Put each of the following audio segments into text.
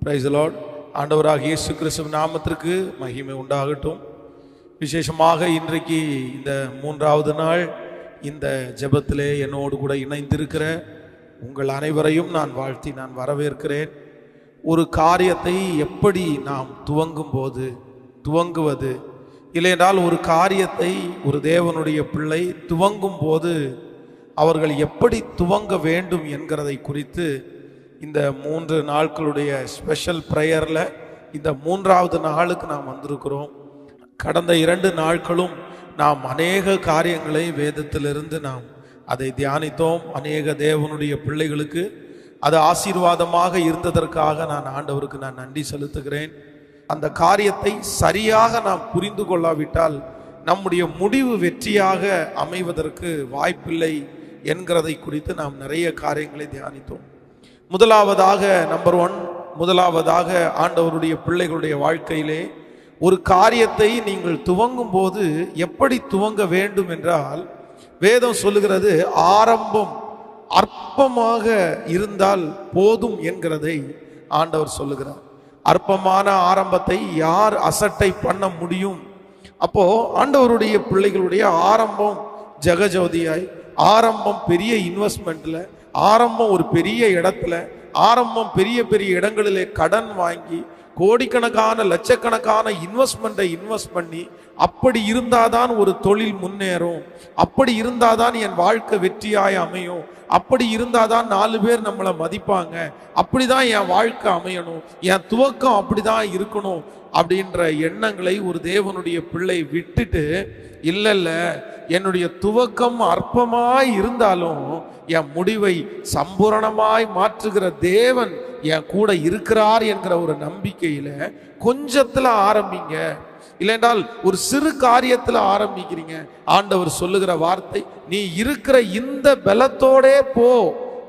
Praise the Lord. ஆண்டவராக இயேசு கிறிஸ்துவின் நாமத்திற்கு மகிமை உண்டாகட்டும். விசேஷமாக இன்றைக்கு இந்த 3வது நாள் இந்த ஜெபத்திலே என்னோடு கூட இணைந்திருக்கிற உங்கள் அனைவரையும் நான் வாழ்த்தி நான் வரவேற்கிறேன். ஒரு காரியத்தை எப்படி நாம் துவங்குவது இல்லையென்றால் ஒரு காரியத்தை ஒரு தேவனுடைய பிள்ளை துவங்கும் போது அவர்கள் எப்படி துவங்க வேண்டும் என்கிறதை குறித்து இந்த 3 நாட்களுடைய ஸ்பெஷல் ப்ரேயரில் இந்த 3வது நாளுக்கு நாம் வந்திருக்கிறோம். கடந்த 2 நாட்களும் நாம் அநேக காரியங்களை வேதத்திலிருந்து நாம் அதை தியானித்தோம். அநேக தேவனுடைய பிள்ளைகளுக்கு அது ஆசீர்வாதமாக இருந்ததற்காக நான் ஆண்டவருக்கு நான் நன்றி செலுத்துகிறேன். அந்த காரியத்தை சரியாக நாம் புரிந்து கொள்ளாவிட்டால் நம்முடைய முடிவு வெற்றியாக அமைவதற்கு வாய்ப்பில்லை என்கிறதை குறித்து நாம் நிறைய காரியங்களை தியானித்தோம். முதலாவதாக முதலாவதாக ஆண்டவருடைய பிள்ளைகளுடைய வாழ்க்கையிலே ஒரு காரியத்தை நீங்கள் துவங்கும் போது எப்படி துவங்க வேண்டும் என்றால், வேதம் சொல்லுகிறது ஆரம்பம் அற்பமாக இருந்தால் போதும் என்கிறதை ஆண்டவர் சொல்லுகிறார். அற்பமான ஆரம்பத்தை யார் அசட்டை பண்ண முடியும்? அப்போ ஆண்டவருடைய பிள்ளைகளுடைய ஆரம்பம் ஜெகஜோதியாய், ஆரம்பம் பெரிய இன்வெஸ்ட்மெண்ட்ல, ஆரம்பம் ஒரு பெரிய இடத்துல, ஆரம்பம் பெரிய பெரிய இடங்களிலே கடன் வாங்கி கோடிக்கணக்கான லட்சக்கணக்கான இன்வெஸ்ட் பண்ணி அப்படி இருந்தாதான் ஒரு தொழில் முன்னேறும், அப்படி இருந்தாதான் என் வாழ்க்கை வெற்றியாய் அமையும், அப்படி இருந்தாதான் 4 பேர் நம்மளை மதிப்பாங்க, அப்படிதான் என் வாழ்க்கை அமையணும், என் துவக்கம் அப்படிதான் இருக்கணும் அப்படின்ற எண்ணங்களை ஒரு தேவனுடைய பிள்ளை விட்டுட்டு, இல்ல என்னுடைய துவக்கம் அற்பமாய் இருந்தாலும் என் முடிவை சம்பூரணமாய் மாற்றுகிற தேவன் என் கூட இருக்கிறார் என்கிற ஒரு நம்பிக்கையில கொஞ்சத்துல ஆரம்பிங்க. இல்லைன்றால் ஒரு சிறு காரியத்துல ஆரம்பிக்கிறீங்க. ஆண்டவர் சொல்லுகிற வார்த்தை, நீ இருக்கிற இந்த பலத்தோடே போ.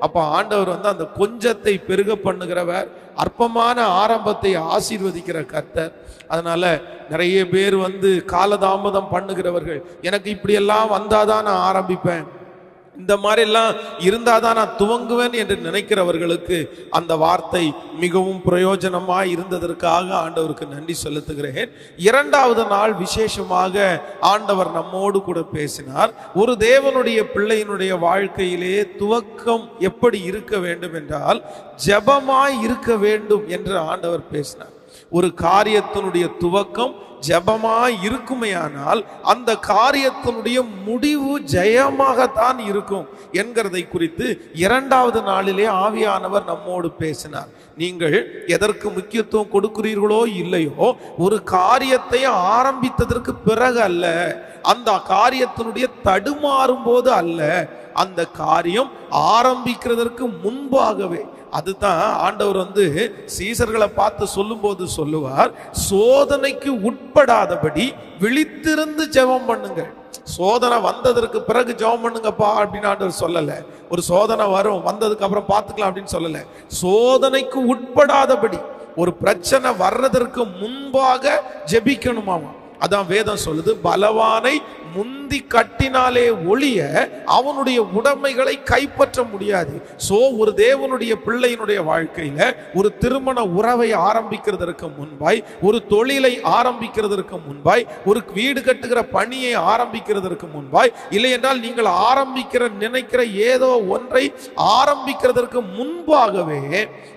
அப்ப ஆண்டவர் அந்த கொஞ்சத்தை பெருக பண்ணுகிறவர், அற்பமான ஆரம்பத்தை ஆசீர்வதிக்கிற கர்த்தர். அதனால நிறைய பேர் காலதாமதம் பண்ணுகிறவர்கள், எனக்கு இப்படியெல்லாம் வந்தாதான் நான் ஆரம்பிப்பேன், இந்த மாதிரி எல்லாம் இருந்தாதான் நான் துவங்குவேன் என்று நினைக்கிறவர்களுக்கு அந்த வார்த்தை மிகவும் பிரயோஜனமாய் இருந்ததற்காக ஆண்டவருக்கு நன்றி செலுத்துகிறேன். 2வது நாள் விசேஷமாக ஆண்டவர் நம்மோடு கூட பேசினார். ஒரு தேவனுடைய பிள்ளையினுடைய வாழ்க்கையிலே துவக்கம் எப்படி இருக்க வேண்டும் என்றால் ஜெபமாய் இருக்க வேண்டும் என்று ஆண்டவர் பேசினார். ஒரு காரியத்தினுடைய துவக்கம் ஜெபமாய் இருக்குமேயானால் அந்த காரியத்தினுடைய முடிவு ஜெயமாகத்தான் இருக்கும் என்கிறதை குறித்து 2வது நாளிலே ஆவியானவர் நம்மோடு பேசினார். நீங்கள் எதற்கு முக்கியத்துவம் கொடுக்கிறீர்களோ இல்லையோ, ஒரு காரியத்தை ஆரம்பித்ததற்கு பிறகு அல்ல, அந்த காரியத்தினுடைய தடுமாறும் போது அல்ல, அந்த காரியம் ஆரம்பிக்கிறதற்கு முன்பாகவே. அதுதான் ஆண்டவர் சீசர்களை பார்த்து சொல்லும் போது சொல்லுவார், சோதனைக்கு உட்படாதபடி விழித்திருந்து ஜெபம் பண்ணுங்க. சோதனை வந்ததற்கு பிறகு ஜெபம் பண்ணுங்கப்பா அப்படின்னு ஆண்டவர் சொல்லல. ஒரு சோதனை வரும், வந்ததுக்கு அப்புறம் பார்த்துக்கலாம் அப்படின்னு சொல்லல. சோதனைக்கு உட்படாதபடி, ஒரு பிரச்சனை வர்றதற்கு முன்பாக ஜெபிக்கணுமாமா. அதான் வேதம் சொல்லுது, பலவானை முந்தி கட்டினாலே ஒழிய அவனுடைய உடைமைகளை கைப்பற்ற முடியாது. சோ ஒரு தேவனுடைய பிள்ளையினுடைய வாழ்க்கையில ஒரு திருமண உறவை ஆரம்பிக்கிறதற்கு முன்பாய், ஒரு தொழிலை ஆரம்பிக்கிறதற்கு முன்பாய், ஒரு வீடு கட்டுகிற பணியை ஆரம்பிக்கிறதற்கு முன்பாய், இல்லை என்றால் நீங்கள் நினைக்கிற ஏதோ ஒன்றை ஆரம்பிக்கிறதற்கு முன்பாகவே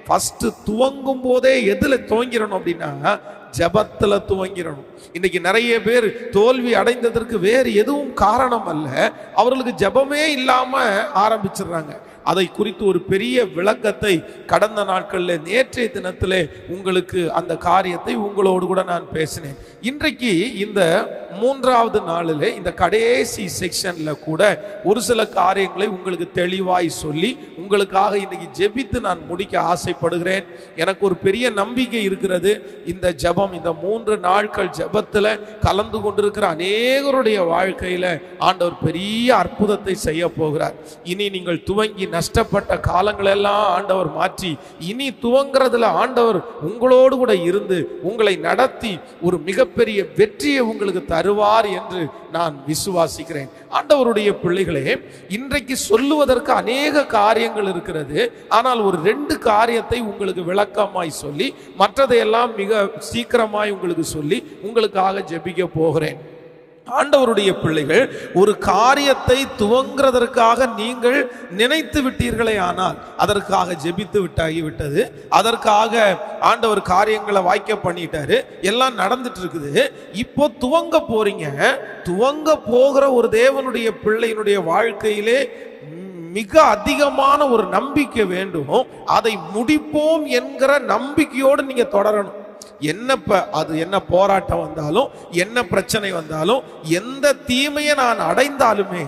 ஃபர்ஸ்ட் துவங்கும் போதே எதுல துவங்கிடணும் அப்படின்னா ஜெபத்துல துவங்கிடணும். இன்னைக்கு நிறைய பேர் தோல்வி அடைந்ததற்கு வேறு எதுவும் காரணம் அல்ல, அவர்களுக்கு ஜெபமே இல்லாம ஆரம்பிச்சிடுறாங்க. அதை குறித்து ஒரு பெரிய விளக்கத்தை கடந்த நாட்களில் நேற்றைய தினத்திலே உங்களுக்கு அந்த காரியத்தை உங்களோடு கூட நான் பேசினேன். இன்றைக்கு இந்த 3வது நாளிலே இந்த கடைசி செக்ஷன்ல கூட ஒரு சில காரியங்களை உங்களுக்கு தெளிவாய் சொல்லி உங்களுக்காக இன்னைக்கு ஜெபித்து நான் முடிக்க ஆசைப்படுகிறேன். எனக்கு ஒரு பெரிய நம்பிக்கை இருக்கிறது. இந்த ஜெபம், இந்த 3 நாட்கள் ஜெபத்துல கலந்து கொண்டிருக்கிற அநேகருடைய வாழ்க்கையில ஆண்டவர் பெரிய அற்புதத்தை செய்ய போகிறார். இனி நீங்கள் துவங்கி நஷ்டப்பட்ட காலங்களெல்லாம் ஆண்டவர் மாற்றி இனி துவங்குறதுல ஆண்டவர் உங்களோடு கூட இருந்து உங்களை நடத்தி ஒரு மிகப்பெரிய வெற்றியை உங்களுக்கு தருவார் என்று நான் விசுவாசிக்கிறேன். ஆண்டவருடைய பிள்ளைகளே, இன்றைக்கு சொல்லுவதற்கு அநேக காரியங்கள் இருக்கிறது. ஆனால் ஒரு 2 காரியத்தை உங்களுக்கு விளக்கமாய் சொல்லி மற்றதையெல்லாம் மிக சீக்கிரமாய் உங்களுக்கு சொல்லி உங்களுக்காக ஜெபிக்க போகிறேன். ஆண்டவருடைய பிள்ளைகள், ஒரு காரியத்தை துவங்குறதற்காக நீங்கள் நினைத்து விட்டீர்களே, ஆனால் அதற்காக ஜெபித்து விட்டாகிவிட்டது. அதற்காக ஆண்டவர் காரியங்களை வாய்க்க பண்ணிட்டாரு, எல்லாம் நடந்துட்டு இருக்குது. இப்போ துவங்க போறீங்க. துவங்க போகிற ஒரு தேவனுடைய பிள்ளையினுடைய வாழ்க்கையிலே மிக அதிகமான ஒரு நம்பிக்கை வேண்டும். அதை முடிப்போம் என்கிற நம்பிக்கையோடு நீங்க தொடரணும். என்ன போராட்டம் வந்தாலும், என்ன பிரச்சனை வந்தாலும், எந்த தீமையை நான் அடைந்தாலுமே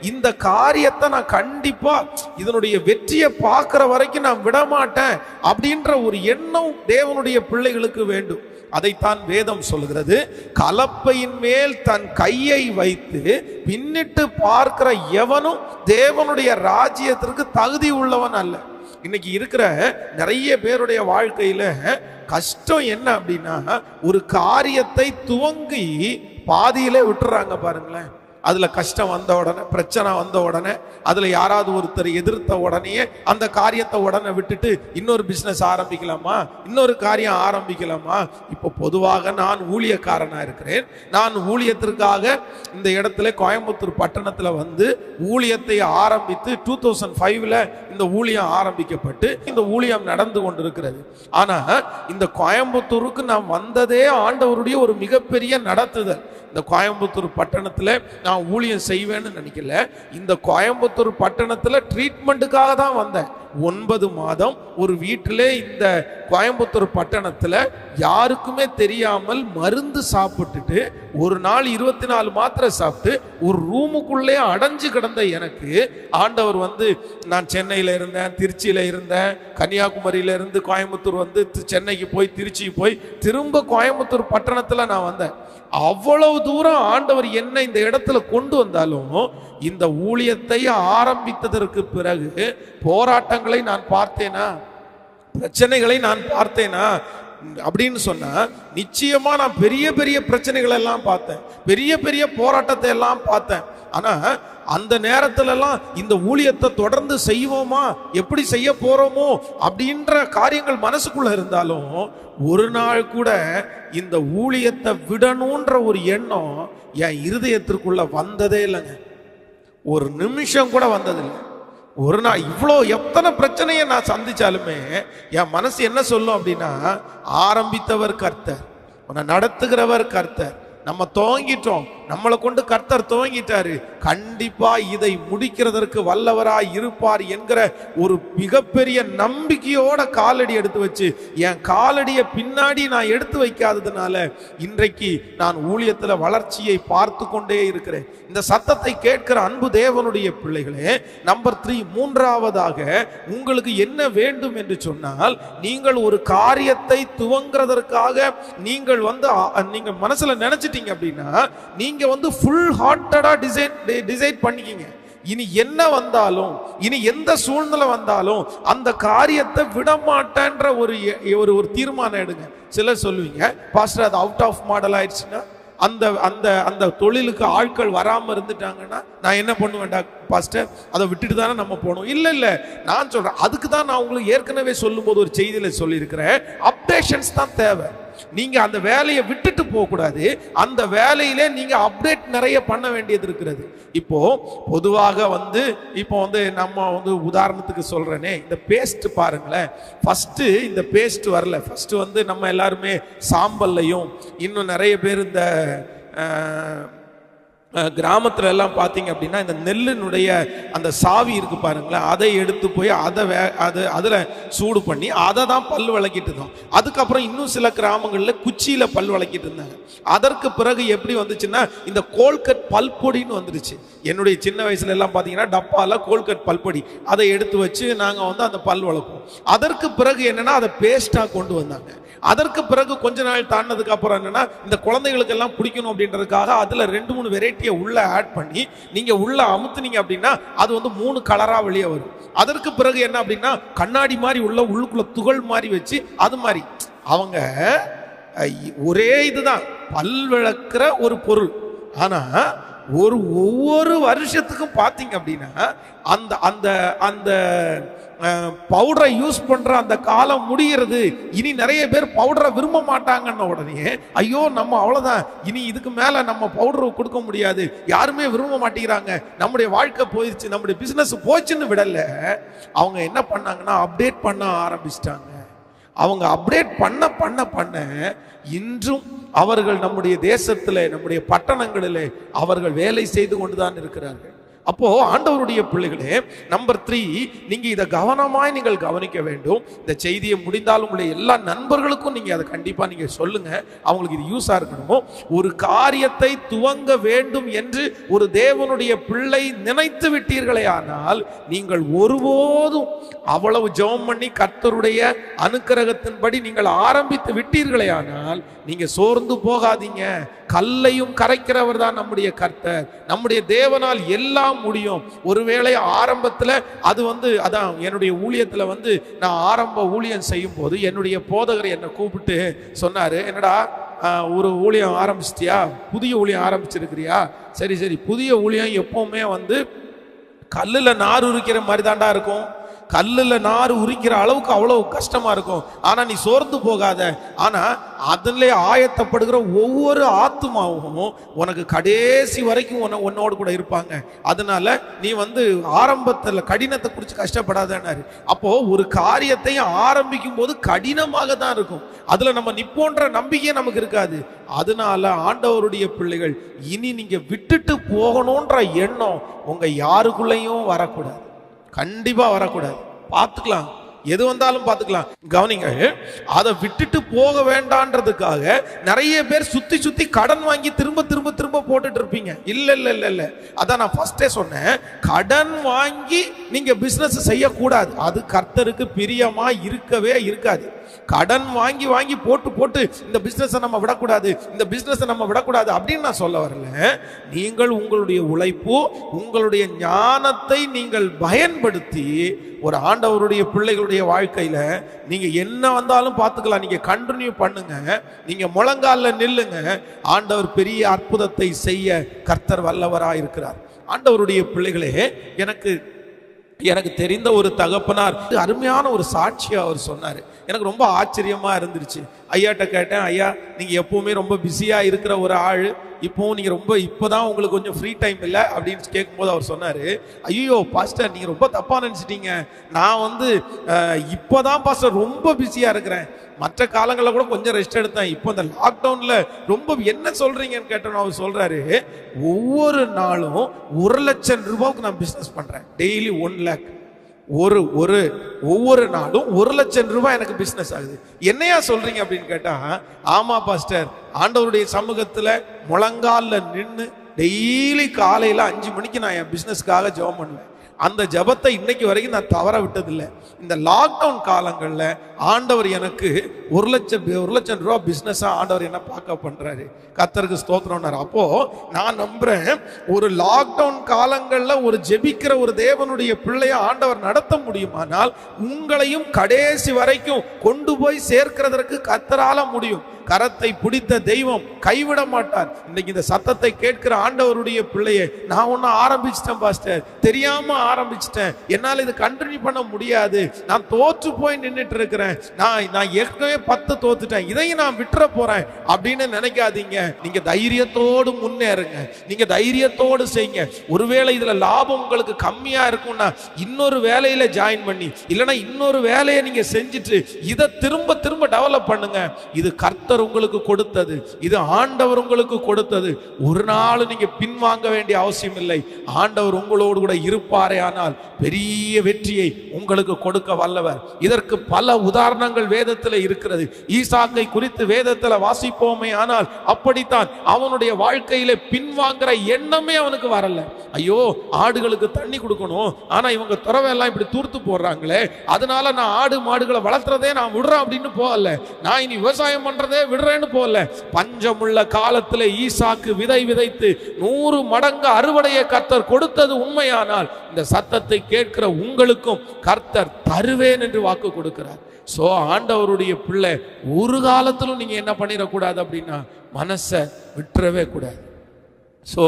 இந்த காரியத்தை நான் கண்டிப்பா இதனுடைய வெற்றியை பார்க்கிற வரைக்கும் நான் விடமாட்டேன் அப்படின்ற ஒரு எண்ணம் தேவனுடைய பிள்ளைகளுக்கு வேண்டும். அதைத்தான் வேதம் சொல்கிறது. கலப்பையின் மேல் தன் கையை வைத்து பின்னிட்டு பார்க்கிற எவனும் தேவனுடைய ராஜ்யத்திற்கு தகுதி உள்ளவன் அல்ல. இன்னைக்கு இருக்கிற நிறைய பேருடைய வாழ்க்கையில கஷ்டம் என்ன அப்படின்னா, ஒரு காரியத்தை துவங்கி பாதியிலே விட்டுறாங்க பாருங்களேன். அதுல கஷ்டம் வந்த உடனே, பிரச்சனை வந்த உடனே, அதுல யாராவது ஒருத்தர் எதிர்த்த உடனே அந்த காரியத்தை உடனே விட்டுட்டு இன்னொரு பிசினஸ் ஆரம்பிக்கலாமா, இன்னொரு காரியம் ஆரம்பிக்கலாமா. இப்போ பொதுவாக நான் ஊழியக்காரனா இருக்கிறேன். நான் ஊழியத்திற்காக இந்த இடத்துல கோயம்புத்தூர் பட்டணத்துல வந்து ஊழியத்தை ஆரம்பித்து 2005 இந்த ஊழியம் ஆரம்பிக்கப்பட்டு இந்த ஊழியம் நடந்து கொண்டிருக்கிறது. ஆனா இந்த கோயம்புத்தூருக்கு நான் வந்ததே ஆண்டவருடைய ஒரு மிகப்பெரிய நடத்துதல். இந்த கோயம்புத்தூர் பட்டணத்துல நான் ஊழியம் செய்வேன்னு நினைக்கல. இந்த கோயம்புத்தூர் பட்டணத்துல ட்ரீட்மெண்ட்டுக்காக தான் வந்தேன். 9 மாதம் ஒரு வீட்டிலே இந்த கோயம்புத்தூர் பட்டணத்துல யாருக்குமே தெரியாமல் மருந்து சாப்பிட்டுட்டு ஒரு நாள் 24 மாத்திரை சாப்பிட்டு ஒரு ரூமுக்குள்ளே அடைஞ்சு கிடந்த எனக்கு ஆண்டவர் வந்து, நான் சென்னையில இருந்தேன், திருச்சியில இருந்தேன், கன்னியாகுமரியில இருந்து கோயம்புத்தூர் வந்து சென்னைக்கு போய் திருச்சி போய் திரும்ப கோயம்புத்தூர் பட்டணத்துல நான் வந்தேன். அவ்வளவு தூரம் ஆண்டவர் என்ன இந்த இடத்துல கொண்டு வந்தாலும் இந்த ஊழியத்தை ஆரம்பித்ததற்கு பிறகு போராட்டங்களை நான் பார்த்தேனா, பிரச்சனைகளை நான் பார்த்தேனா அப்படின்னு சொன்னா, நிச்சயமா நான் பெரிய பெரிய பிரச்சனைகள் எல்லாம் பார்த்தேன், பெரிய பெரிய போராட்டத்தை எல்லாம் பார்த்தேன். ஆனா அந்த நேரத்துல எல்லாம் இந்த ஊழியத்தை தொடர்ந்து செய்வோமா, எப்படி செய்ய போறோமோ அப்படின்ற காரியங்கள் மனசுக்குள்ள இருந்தாலும் ஒரு நாள் கூட இந்த ஊழியத்தை விடணுன்ற ஒரு எண்ணம் என் இருதயத்திற்குள்ள வந்ததே இல்லைங்க. ஒரு நிமிஷம் கூட வந்ததில்லை. ஒரு நாள் இவ்வளோ எத்தனை பிரச்சனையை நான் சந்திச்சாலுமே என் மனசு என்ன சொல்லும் அப்படின்னா, ஆரம்பித்தவர் கர்த்தர், உன்னை நடத்துகிறவர் கர்த்தர், நம்ம துவங்கிட்டோம், நம்மளை கொண்டு கர்த்தர் துவங்கிட்டாரு, கண்டிப்பா இதை முடிக்கிறதற்கு வல்லவராய் இருப்பார் என்கிற ஒரு மிகப்பெரிய நம்பிக்கையோட காலடி எடுத்து வச்சு, என் காலடியை பின்னாடி நான் எடுத்து வைக்காததுனால இன்றைக்கு நான் ஊழியத்துல வளர்ச்சியை பார்த்து கொண்டே இருக்கிறேன். இந்த சத்தத்தை கேட்கிற அன்பு தேவனுடைய பிள்ளைகளே, நம்பர் 3, மூன்றாவதாக உங்களுக்கு என்ன வேண்டும் என்று சொன்னால், நீங்கள் ஒரு காரியத்தை துவங்குறதற்காக நீங்கள் வந்து நீங்க மனசுல நினைச்சிட்டீங்க அப்படின்னா, நீங்க வந்து ஃபுல் ஹார்ட்டடா டிசைட் பண்ணிக்கிங்க. இனி என்ன வந்தாலும், இனி எந்த சூழ்நிலை வந்தாலும் அந்த காரியத்தை விட மாட்டேன்ற ஒரு தீர்மானம் எடுங்க. சிலர் சொல்லுவீங்க, பாஸ்டர் அது அவுட் ஆஃப் மாடல் ஆயிடுச்சுன்னா, அந்த அந்த அந்த தொழிலுக்கு ஆட்கள் வராம இருந்துட்டாங்கன்னா நான் என்ன பண்ணுவேன்டா பாஸ்டர், அதை விட்டுட்டு தானே நம்ம போகணும். இல்ல நான் சொல்றேன், அதுக்கு தான் நான் உங்களுக்கு ஏற்கனவே சொல்லும் போது ஒரு செய்தியில சொல்லியிருக்கிறேன், அப்டேஷன்ஸ் தான் தேவை. நீங்க அந்த வேலையை விட்டுட்டு போக கூடாது, அந்த வேலையிலே நீங்க அப்டேட் நிறைய பண்ண வேண்டியது இருக்கிறது. இப்போ பொதுவாக வந்து நம்ம வந்து உதாரணத்துக்கு சொல்றேனே, இந்த பேஸ்ட் பாருங்களேன். ஃபர்ஸ்ட் இந்த பேஸ்ட் வரல, ஃபர்ஸ்ட் வந்து நம்ம எல்லாருமே சாம்பல்லையும், இன்னும் நிறைய பேர் இந்த கிராமத்துல எல்லாம் பார்த்தீங்க அப்படின்னா இந்த நெல்லினுடைய அந்த சாவி இருக்கு பாருங்களேன், அதை எடுத்து போய் அதில் சூடு பண்ணி அதை தான் பல் விளக்கிட்டு இருந்தோம். அதுக்கப்புறம் இன்னும் சில கிராமங்களில் குச்சியில பல் விளக்கிட்டு இருந்தாங்க. அதற்கு பிறகு எப்படி வந்துச்சுன்னா இந்த கோல்கட் பல்பொடின்னு வந்துருச்சு. என்னுடைய சின்ன வயசுல எல்லாம் பார்த்தீங்கன்னா டப்பால கோல்கட் பல்பொடி, அதை எடுத்து வச்சு நாங்கள் வந்து அந்த பல் வளர்ப்போம். அதற்கு பிறகு என்னன்னா அதை பேஸ்டா கொண்டு வந்தாங்க. அதற்கு பிறகு கொஞ்ச நாள் தாண்டதுக்கு அப்புறம் என்னன்னா, இந்த குழந்தைகளுக்கு எல்லாம் பிடிக்கணும் அப்படின்றதுக்காக அதுல 2-3 வெரைட்டி பெட்டியை உள்ள ஆட் பண்ணி நீங்க உள்ள அமுத்துனீங்க அப்படின்னா அது வந்து 3 கலரா வெளியே வரும். அதற்கு பிறகு என்ன அப்படின்னா கண்ணாடி மாதிரி உள்ள உள்ளுக்குள்ள துகள் மாதிரி வச்சு அது மாதிரி அவங்க ஒரே இதுதான் பல் விளக்குற ஒரு பொருள். ஆனா ஒவ்வொரு வருஷத்துக்கும் பார்த்தீங்க அப்படின்னா அந்த அந்த அந்த பவுடரை யூஸ் பண்ற அந்த காலம் முடிகிறது. இனி நிறைய பேர் பவுடரை விரும்ப மாட்டாங்கன்ன உடனே ஐயோ நம்ம அவ்வளவுதான், இனி இதுக்கு மேல நம்ம பவுடர் கொடுக்க முடியாது, யாருமே விரும்ப மாட்டேங்கிறாங்க, நம்முடைய வாழ்க்கை போயிடுச்சு, நம்முடைய பிசினஸ் போச்சுன்னு விடல. அவங்க என்ன பண்ணாங்கன்னா அப்டேட் பண்ண ஆரம்பிச்சிட்டாங்க. அவங்க அப்டேட் பண்ண பண்ண பண்ண இன்றும் அவர்கள் நம்முடைய தேசத்திலே நம்முடைய பட்டணங்களிலே அவர்கள் வேலை செய்து கொண்டுதான் இருக்கிறார்கள். அப்போ ஆண்டவருடைய பிள்ளைகளே, நம்பர் 3, நீங்க இதை கவனமாய் நீங்கள் கவனிக்க வேண்டும். இந்த செய்தியை முடிந்தால் உங்களுடைய எல்லா நண்பர்களுக்கும் நீங்க அதை கண்டிப்பா நீங்க சொல்லுங்க, அவங்களுக்கு இது யூஸா இருக்கணும். ஒரு காரியத்தை துவங்க வேண்டும் என்று ஒரு தேவனுடைய பிள்ளை நினைத்து விட்டீர்களே ஆனால் நீங்கள் ஒருபோதும் அவ்வளவு ஜெபம் பண்ணி கர்த்தருடைய அனுக்கிரகத்தின்படி நீங்கள் ஆரம்பித்து விட்டீர்களே ஆனால் நீங்க சோர்ந்து போகாதீங்க. கல்லையும் கரைக்கிறவர் தான் நம்முடைய கர்த்தர். நம்முடைய தேவனால் எல்லாம் முடியும். ஒருவேளை ஆரம்பத்தில் அது வந்து அதான் என்னுடைய ஊழியத்தில் வந்து நான் ஆரம்ப ஊழியம் செய்யும் போது என்னுடைய போதகர் என்னை கூப்பிட்டு சொன்னாரு, என்னடா ஒரு ஊழியம் ஆரம்பிச்சிட்டியா, புதிய ஊழியம் ஆரம்பிச்சிருக்கிறியா? சரி சரி, புதிய ஊழியம் எப்பவுமே வந்து கல்லில் நார் உரிக்கிற மாதிரி தாண்டா இருக்கும். கல்லில் நார் உரிக்கிற அளவுக்கு அவ்வளவு கஷ்டமா இருக்கும். ஆனா நீ சோர்ந்து போகாத. ஆனா அதிலே ஆயத்தப்படுகிற ஒவ்வொரு ஆத்துமாவும் உனக்கு கடைசி வரைக்கும் உன்னோடு கூட இருப்பாங்க. அதனால நீ வந்து ஆரம்பத்தில் கடினத்தை குறித்து கஷ்டப்படாதன்னாரு. அப்போ ஒரு காரியத்தை ஆரம்பிக்கும் போது கடினமாக தான் இருக்கும். அதுல நம்ம நிப்போன்ற நம்பிக்கையே நமக்கு இருக்காது. அதனால ஆண்டவருடைய பிள்ளைகள், இனி நீங்க விட்டுட்டு போகணும்ன்ற எண்ணம் உங்க யாருக்குள்ளேயும் வரக்கூடாது. கண்டிப்பா வரக்கூடாது. பார்த்துக்கலாம், எது வந்தாலும் பார்த்துக்கலாம். கவனிங்க, அதை விட்டுட்டு போக வேண்டான்றதுக்காக நிறைய பேர் சுத்தி சுத்தி கடன் வாங்கி திரும்ப திரும்ப திரும்ப போட்டுட்டு இருப்பீங்க. இல்ல இல்ல இல்ல இல்ல, அதான் நான் ஃபர்ஸ்டே சொன்னேன், கடன் வாங்கி நீங்க பிசினஸ் செய்யக்கூடாது. அது கர்த்தருக்கு பிரியமா இருக்கவே இருக்காது. கடன் வாங்கி வாங்கி போட்டு போட்டு இந்த பிசினஸ் நம்ம விடக்கூடாது, இந்த பிசினஸ் நம்ம விடக்கூடாது அப்படின்னு நான் சொல்ல வரல. நீங்கள் உங்களுடைய உழைப்பு, உங்களுடைய ஞானத்தை நீங்கள் பயன்படுத்தி ஒரு ஆண்டவருடைய பிள்ளைகளுடைய வாழ்க்கையில நீங்க என்ன வந்தாலும் பார்த்துக்கலாம். நீங்க கண்டினியூ பண்ணுங்க, நீங்க முழங்கால நில்லுங்க. ஆண்டவர் பெரிய அற்புதத்தை செய்ய கர்த்தர் வல்லவராய் இருக்கிறார். ஆண்டவருடைய பிள்ளைகளே, எனக்கு தெரிந்த ஒரு தகப்பனார் அருமையான ஒரு சாட்சியை அவர் சொன்னார். எனக்கு ரொம்ப ஆச்சரியமா இருந்துருச்சு. ஐயாட்ட கேட்டேன், ஐயா நீங்க எப்பவுமே ரொம்ப பிஸியா இருக்கிற ஒரு ஆள், இப்போவும் நீங்க ரொம்ப இப்போதான் உங்களுக்கு கொஞ்சம் ஃப்ரீ டைம் இல்லை அப்படின்னு கேட்கும்போது அவர் சொன்னாரு, ஐயோ பாஸ்டர் நீங்க ரொம்ப தப்பா நினைச்சிட்டீங்க, நான் வந்து இப்போதான் பாஸ்டர் ரொம்ப பிஸியா இருக்கிறேன், மற்ற காலங்களில் கூட கொஞ்சம் ரெஸ்ட் எடுத்தேன், இப்போ இந்த லாக்டவுன்ல ரொம்ப என்ன சொல்றீங்கன்னு கேட்டோன்னு அவர் சொல்றாரு, ஒவ்வொரு நாளும் 1,00,000 ரூபாய்க்கு நான் பிசினஸ் பண்றேன். Daily 1 lakh. ஒவ்வொரு நாளும் 1,00,000 ரூபாய் எனக்கு பிசினஸ் ஆகுது. என்னையா சொல்றீங்க அப்படின்னு கேட்டா, ஆமா பாஸ்டர், ஆண்டவருடைய சமூகத்துல முழங்கால நின்று டெய்லி காலையில 5 மணிக்கு நான் என் பிசினஸ்க்காக ஜெபம் பண்ணுவேன். அந்த ஜபத்தை இன்னைக்கு வரைக்கும் நான் தவற விட்டதில்லை. இந்த லாக்டவுன் காலங்களில் ஆண்டவர் எனக்கு 1,00,000 ரூபா பிஸ்னஸாக ஆண்டவர் என்ன பார்க்க பண்ணுறாரு. கர்த்தருக்கு ஸ்தோத்திரம்னாரு. அப்போ நான் நம்புறேன், ஒரு லாக்டவுன் காலங்களில் ஒரு ஜெபிக்கிற ஒரு தேவனுடைய பிள்ளையை ஆண்டவர் நடத்த முடியுமானால் உங்களையும் கடைசி வரைக்கும் கொண்டு போய் சேர்க்கிறதற்கு கர்த்தரால முடியும். கரத்தை பிடித்த தெய்வம் கைவிட மாட்டார். இன்னைக்கு இந்த சத்தத்தை கேட்கிற ஆண்டவருடைய பிள்ளையை, நான் ஒன்னும் ஆரம்பிச்சிட்டேன் பாஸ்டர், தெரியாம ஆரம்பிச்சிட்டேன், என்னால் இது கண்டினியூ பண்ண முடியாது, நான் தோற்று போய் நின்றுட்டு இருக்கிறேன், நான் ஏற்கனவே 10 தோத்துட்டேன், இதையும் நான் விட்டுற போறேன் அப்படின்னு நினைக்காதீங்க. நீங்க தைரியத்தோடு முன்னேறுங்க, நீங்க தைரியத்தோடு செய்யுங்க. ஒருவேளை இதுல லாபம் உங்களுக்கு கம்மியா இருக்கும்னா இன்னொரு வேலையில ஜாயின் பண்ணி, இல்லைன்னா இன்னொரு வேலையை நீங்க செஞ்சுட்டு இதை திரும்ப திரும்ப டெவலப் பண்ணுங்க. இது கர்த்தர் உங்களுக்கு கொடுத்தது, இது ஆண்டவர் உங்களுக்கு கொடுத்தது. ஒரு நாள் நீங்க பின்வாங்க வேண்டிய அவசியம் இல்லை. ஆண்டவர் உங்களோடு கூட இருப்பாரே ஆனால் பெரிய வெற்றியை உங்களுக்கு கொடுக்க வல்லவர். இதற்கு பல உதாரணங்கள் வேதத்தில் இருக்கிறது. ஈசாக்கை குறித்து வேதத்தில் வாசிப்போமே ஆனால் அப்படித்தான் அவனுடைய வாழ்க்கையில பின்வாங்குற எண்ணமே அவனுக்கு வரல. ஐயோ ஆடுகளுக்கு தண்ணி கொடுக்கணும், ஆனா இவங்க துறவையெல்லாம் இப்படி தூர்த்து போடுறாங்களே, அதனால நான் ஆடு மாடுகளை வளர்த்துறதே நான் விடுறேன் அப்படின்னு போகல, நான் இனி விவசாயம் பண்றதே விடுறேன்னு போல, பஞ்சமுள்ள காலத்தில் ஈசாக்கு விதை விதைத்து 100 மடங்கு அறுவடையை கர்த்தர் கொடுத்தது உண்மையானால் இந்த சத்தத்தை கேட்கிற உங்களுக்கும் கர்த்தர் தருவேன் என்று வாக்கு கொடுக்கிறார். சோ ஆண்டவருடைய பிள்ளை ஒரு காலத்திலும் நீங்க என்ன பண்ணிடக்கூடாது அப்படின்னா மனசை விட்டுறவே கூடாது. சோ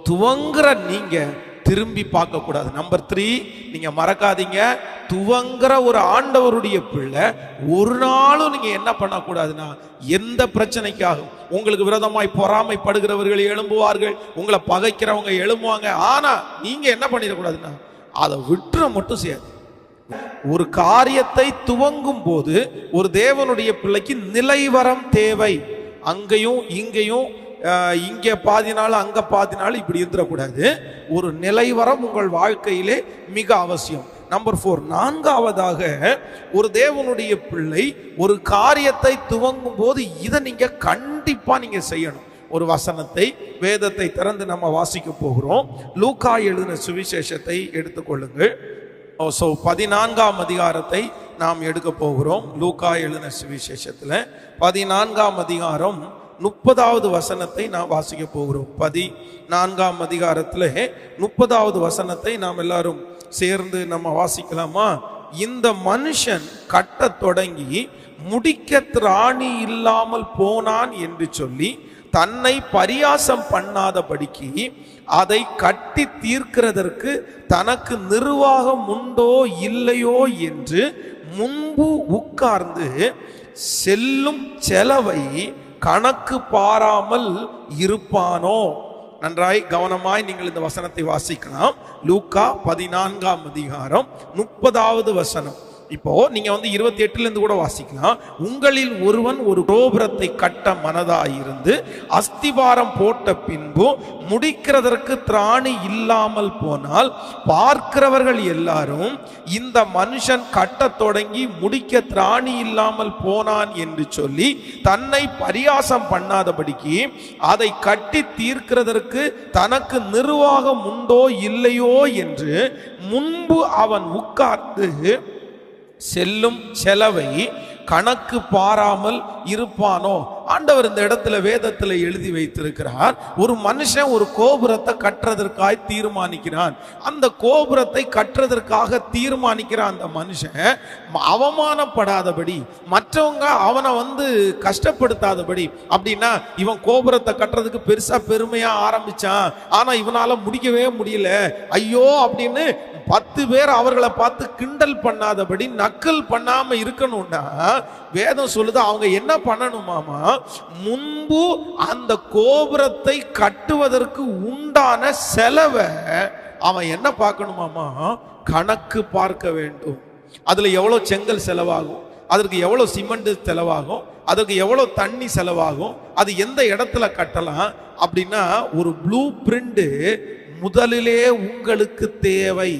துவங்குற நீங்க திரும்பி பார்க்க கூடாது. நம்பர் 3, நீங்க மறக்காதீங்க, துவங்குற ஒரு ஆண்டவருடைய பிள்ளை ஒரு நாளும் நீங்க என்ன பண்ணக்கூடாதுன்னா எந்த பிரச்சனைக்காகவும் உங்களுக்கு விரோதமாய் பொறாமைப்படுகிறவர்கள் எழும்புவார்கள், உங்களை பகைக்கிறவங்க எழும்புவாங்க. ஆனா நீங்க என்ன பண்ணிடக்கூடாதுன்னா அதை விட்டுற மட்டும் செய்யாது. ஒரு காரியத்தை துவங்கும் போது ஒரு தேவனுடைய பிள்ளைக்கு நிலைவரம் தேவை. அங்கேயும் இங்கேயும் இங்கே பாதி நாள் அங்க பாதி நாள் இப்படி இருந்துடக்கூடாது. ஒரு நிலைவரம் உங்கள் வாழ்க்கையிலே மிக அவசியம். நம்பர் 4, 4வதாக ஒரு தேவனுடைய பிள்ளை ஒரு காரியத்தை துவங்கும் போது இதை நீங்க கண்டிப்பா நீங்க செய்யணும். ஒரு வசனத்தை வேதத்தை திறந்து நம்ம வாசிக்க போகிறோம். லூக்கா எழுதின சுவிசேஷத்தை எடுத்துக்கொள்ளுங்கள். 14ஆம் அதிகாரத்தை நாம் எடுக்க போகிறோம். லூக்கா எழுதின சுவிசேஷத்துல 14ஆம் அதிகாரம் 30வது வசனத்தை நாம் வாசிக்க போகிறோம். 14ஆம் அதிகாரத்துல 30வது வசனத்தை நாம் எல்லாரும் சேர்ந்து நம்ம வாசிக்கலாமா? இந்த மனுஷன் கட்ட தொடங்கி முடிக்க திராணி இல்லாமல் போனான் என்று சொல்லி தன்னை பரியாசம் பண்ணாதபடிக்கு அதை கட்டி தீர்க்கிறதற்கு தனக்கு நிர்வாகம் உண்டோ இல்லையோ என்று முன்பு உட்கார்ந்து செல்லும் செலவை கணக்கு பாராமல் இருப்பானோ? நன்றாய் கவனமாய் நீங்கள் இந்த வசனத்தை வாசிக்கலாம். லூக்கா 14ஆம் அதிகாரம் 30வது வசனம். இப்போ நீங்க 28ல இருந்து கூட வாசிக்கலாம். உங்களில் ஒருவன் ஒரு கோபுரத்தை கட்ட மனதாயிருந்து அஸ்திபாரம் போட்ட பின்பு முடிக்கிறதற்கு திராணி இல்லாமல் போனால் பார்க்கிறவர்கள் எல்லாரும் இந்த மனுஷன் கட்ட தொடங்கி முடிக்க திராணி இல்லாமல் போனான் என்று சொல்லி தன்னை பரியாசம் பண்ணாதபடிக்கு அதை கட்டி தீர்க்கிறதற்கு தனக்கு நிர்வாகம் உண்டோ இல்லையோ என்று முன்பு அவன் உட்கார்ந்து செல்லும் செலவை கணக்கு பாராமல் இருப்பானோ? ஆண்டவர் இந்த இடத்துல வேதத்துல எழுதி வைத்திருக்கிறார். ஒரு மனுஷன் ஒரு கோபுரத்தை கட்டுறதற்காக தீர்மானிக்கிறான். அந்த கோபுரத்தை கட்டுறதற்காக தீர்மானிக்கிற அந்த மனுஷன் அவமானப்படாதபடி, மற்றவங்க அவனை கஷ்டப்படுத்தாதபடி. அப்படின்னா இவன் கோபுரத்தை கட்டுறதுக்கு பெருசா பெருமையா ஆரம்பிச்சான், ஆனா இவனால முடிக்கவே முடியல, ஐயோ அப்படின்னு 10 பேர் அவர்களை பார்த்து கிண்டல் பண்ணாதபடி, நக்கல் பண்ணாம இருக்கணும்னா வேதம் சொல்லுது அவங்க என்ன பண்ணணுமாமா? முன்பு அந்த கோபுரத்தை கட்டுவதற்கு உண்டான செலவை அவன் என்ன பார்க்கணுமாமா? கணக்கு பார்க்க வேண்டும். அதுல எவ்வளவு செங்கல் செலவாகும், அதற்கு எவ்வளவு சிமெண்ட் செலவாகும், அதற்கு எவ்வளவு தண்ணி செலவாகும், அது எந்த இடத்துல கட்டலாம் அப்படின்னா ஒரு ப்ளூ பிரிண்ட் முதலிலே உங்களுக்கு தேவை.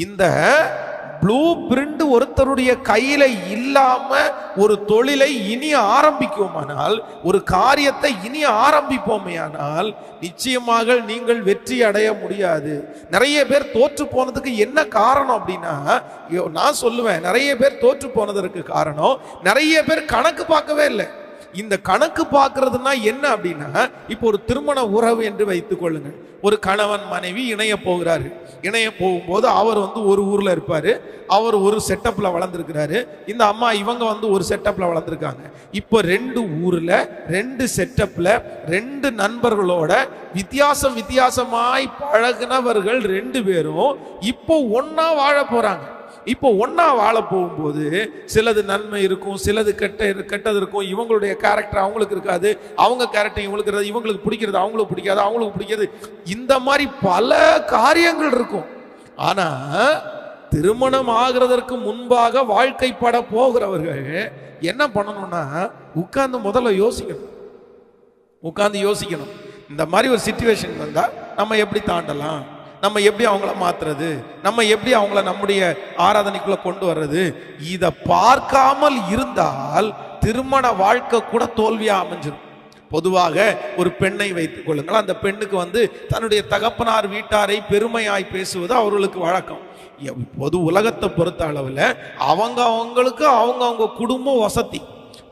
இந்த ப்ளூ பிரிண்ட் ஒருத்தருடைய கையில இல்லாம ஒரு தொழிலை இனி ஆரம்பிக்குமானால், ஒரு காரியத்தை இனி ஆரம்பிப்போமையானால் நிச்சயமாக நீங்கள் வெற்றி அடைய முடியாது. நிறைய பேர் தோற்று போனதுக்கு என்ன காரணம் அப்படின்னா, நான் சொல்லுவேன், நிறைய பேர் தோற்று போனதற்கு காரணம் நிறைய பேர் கணக்கு பார்க்கவே இல்லை. இந்த கணக்கு பார்க்கறதுனா என்ன அப்படின்னா, இப்போ ஒரு திருமண உறவு என்று வைத்துக் கொள்ளுங்கள். ஒரு கணவன் மனைவி இணைய போகிறாரு. இணைய போகும்போது அவர் ஒரு ஊர்ல இருப்பாரு, அவர் ஒரு செட்டப்ல வளர்ந்துருக்கிறாரு, இந்த அம்மா இவங்க ஒரு செட்டப்ல வளர்ந்துருக்காங்க. இப்போ 2 ஊர்ல 2 செட்டப்ல 2 நண்பர்களோட வித்தியாசமாய் பழகினவர்கள் 2 பேரும் இப்போ ஒன்னா வாழ போறாங்க. இப்போ ஒன்னா வாழ போகும்போது சிலது நன்மை இருக்கும், சிலது கெட்டது இருக்கும். இவங்களுடைய கேரக்டர் அவங்களுக்கு இருக்காது, அவங்க கேரக்டர் இவங்களுக்கு இருக்காது, இவங்களுக்கு பிடிக்கிறது அவங்களுக்கு பிடிக்காது, அவங்களுக்கு பிடிக்காது, இந்த மாதிரி பல காரியங்கள் இருக்கும். ஆனா திருமணம் ஆகிறதற்கு முன்பாக வாழ்க்கைப்பட போகிறவர்கள் என்ன பண்ணணும்னா உட்கார்ந்து முதல்ல யோசிக்கணும். இந்த மாதிரி ஒரு சிச்சுவேஷன் வந்தா நம்ம எப்படி தாண்டலாம், நம்ம எப்படி அவங்கள மாத்துறது, நம்ம எப்படி அவங்கள நம்முடைய ஆராதனைக்குள்ள கொண்டு வர்றது, இதை பார்க்காமல் இருந்தால் திருமண வாழ்க்கை கூட தோல்வியா அமைஞ்சிடும். பொதுவாக ஒரு பெண்ணை வைத்துக் கொள்ளுங்கள். அந்த பெண்ணுக்கு தன்னுடைய தகப்பனார் வீட்டாரை பெருமையாய் பேசுவது அவர்களுக்கு வழக்கம். பொது உலகத்தை பொறுத்த அளவில் அவங்களுக்கு அவங்க குடும்பம் வசதி,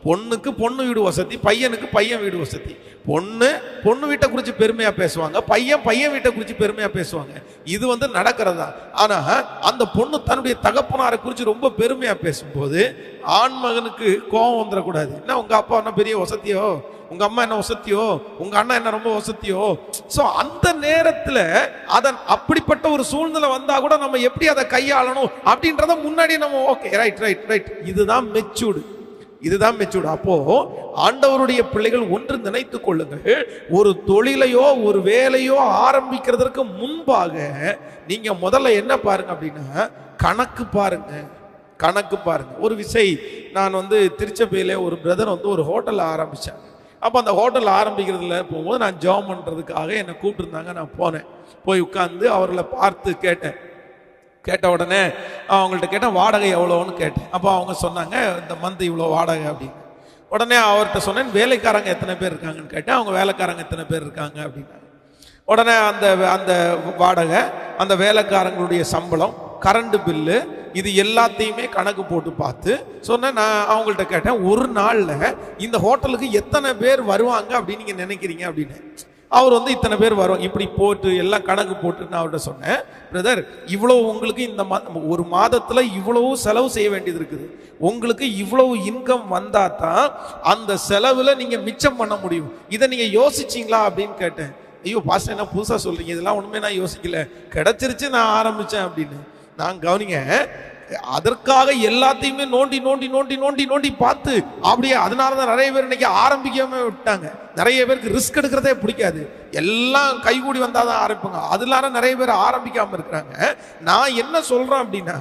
பொண்ணுக்கு பொண்ணு வீடு வசதி, பையனுக்கு பையன் வீடு வசதி. பொண்ணு வீட்டை குறித்து பெருமையா பேசுவாங்க, பையன் வீட்டை குறித்து பெருமையா பேசுவாங்க. இது நடக்கிறதா. ஆனா அந்த பொண்ணு தன்னுடைய தகப்பனாரை குறித்து ரொம்ப பெருமையா பேசும்போது ஆண் மகனுக்கு கோபம் வந்துடக்கூடாது. என்ன உங்க அப்பா என்ன பெரிய வசதியோ, உங்க அம்மா என்ன வசதியோ, உங்க அண்ணா என்ன ரொம்ப வசதியோ. சோ அந்த நேரத்துல அதன் அப்படிப்பட்ட ஒரு சூழ்நிலை வந்தா கூட நம்ம எப்படி அதை கையாளணும் அப்படின்றத முன்னாடி நம்ம ஓகே ரைட் இதுதான் மெச்சூர்டு. அப்போ ஆண்டவருடைய பிள்ளைகள் ஒன்று நினைத்துக் கொள்ளுங்கள், ஒரு தொழிலையோ ஒரு வேலையோ ஆரம்பிக்கிறதுக்கு முன்பாக நீங்க முதல்ல என்ன பாருங்க அப்படின்னா கணக்கு பாருங்க. ஒரு விஷயம், நான் திருச்சபையில ஒரு பிரதர் ஒரு ஹோட்டல் ஆரம்பிச்சாங்க. அப்போ அந்த ஹோட்டல் ஆரம்பிக்கிறதுல போகும்போது நான் ஜாப் பண்ணுறதுக்காக என்னை கூப்பிட்டுருந்தாங்க. நான் போனேன், போய் உட்காந்து அவர்களை பார்த்து கேட்ட உடனே அவங்கள்ட்ட கேட்டேன் வாடகை எவ்வளோன்னு கேட்டேன். அப்போ அவங்க சொன்னாங்க இந்த மந்த் இவ்வளோ வாடகை அப்படின்னு. உடனே அவர்கிட்ட சொன்னேன் வேலைக்காரங்க எத்தனை பேர் இருக்காங்கன்னு கேட்டேன். அவங்க வேலைக்காரங்க எத்தனை பேர் இருக்காங்க அப்படின்னாங்க. உடனே அந்த வாடகை, அந்த வேலைக்காரங்களுடைய சம்பளம், கரண்ட் பில்லு, இது எல்லாத்தையுமே கணக்கு போட்டு பார்த்து சொன்னேன். நான் அவங்கள்ட்ட கேட்டேன் ஒரு நாளில் இந்த ஹோட்டலுக்கு எத்தனை பேர் வருவாங்க அப்படின்னு நீங்கள் நினைக்கிறீங்க அப்படின்னு. அவர் இத்தனை பேர் வருவாங்க இப்படி போட்டு எல்லாம் கணக்கு போட்டு நான் அவர்கிட்ட சொன்னேன், பிரதர் இவ்வளவு உங்களுக்கு இந்த ஒரு மாதத்தில் இவ்வளவு செலவு செய்ய வேண்டியது இருக்குது, உங்களுக்கு இவ்வளவு இன்கம் வந்தா தான் அந்த செலவில் நீங்கள் மிச்சம் பண்ண முடியும், இதை நீங்கள் யோசிச்சிங்களா அப்படின்னு கேட்டேன். ஐயோ பாஸ்டர் என்ன புதுசாக சொல்றீங்க, இதெல்லாம் ஒன்றுமே நான் யோசிக்கல, கிடைச்சிருச்சு நான் ஆரம்பித்தேன் அப்படின்னு. நான் கவனிங்க, அதற்காக எல்லாத்தையுமே நோண்டி பார்த்து அப்படியே அதனாலதான் நிறைய பேர் இன்னைக்கு ஆரம்பிக்காம விட்டாங்க. நிறைய பேருக்கு ரிஸ்க் எடுக்கிறதே பிடிக்காது, எல்லாம் கைகூடி வந்தாதான் ஆரம்பிப்பாங்க. அதனால நிறைய பேர் ஆரம்பிக்காம இருக்கிறாங்க. நான் என்ன சொல்றேன் அப்படின்னா,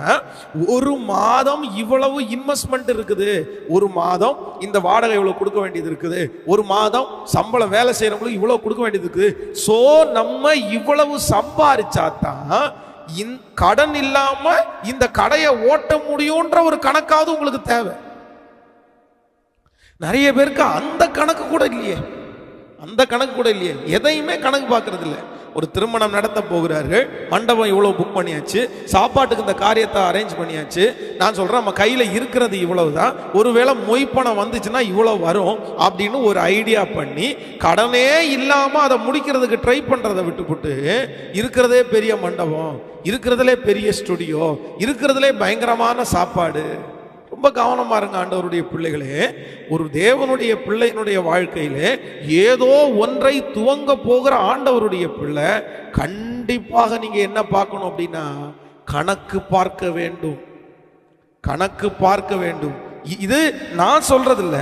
ஒரு மாதம் இவ்வளவு இன்வெஸ்ட்மெண்ட் இருக்குது, ஒரு மாதம் இந்த வாடகை இவ்வளவு கொடுக்க வேண்டியது இருக்குது, ஒரு மாதம் சம்பளம் வேலை செய்யறவங்களுக்கு இவ்வளவு கொடுக்க வேண்டியது இருக்குது. சோ நம்ம இவ்வளவு சம்பாரிச்சாதான் கடன் இல்லாம இந்த கடையை ஓட்ட முடியும்ன்ற ஒரு கணக்காவது உங்களுக்கு தேவை. நிறைய பேருக்கு அந்த கணக்கு கூட இல்லையே, எதையுமே கணக்கு பார்க்கறது இல்லை. ஒரு திருமணம் நடத்த போகிறார்கள், மண்டபம் இவ்வளவு புக் பண்ணியாச்சு, சாப்பாட்டுக்கு இந்த காரியத்தை அரேஞ்ச் பண்ணியாச்சு. நான் சொல்றேன் நம்ம கையில இருக்கிறது இவ்வளவுதான், ஒருவேளை மொய்ப்பணம் வந்துச்சுன்னா இவ்வளவு வரும் அப்படின்னு ஒரு ஐடியா பண்ணி கடனே இல்லாம அதை முடிக்கிறதுக்கு ட்ரை பண்றதை விட்டுப்புட்டு இருக்கிறதே பெரிய மண்டபம், இருக்கிறதுலே பெரிய ஸ்டுடியோ, இருக்கிறதுலே பயங்கரமான சாப்பாடு. ரொம்ப கவனமா இருங்க ஆண்டவருடைய பிள்ளைகளே. ஒரு தேவனுடைய பிள்ளையினுடைய வாழ்க்கையிலே ஏதோ ஒன்றை துவங்க போகிற ஆண்டவருடைய பிள்ளை கண்டிப்பாக நீங்க என்ன பார்க்கணும் அப்படின்னா கணக்கு பார்க்க வேண்டும். இது நான் சொல்றது இல்ல,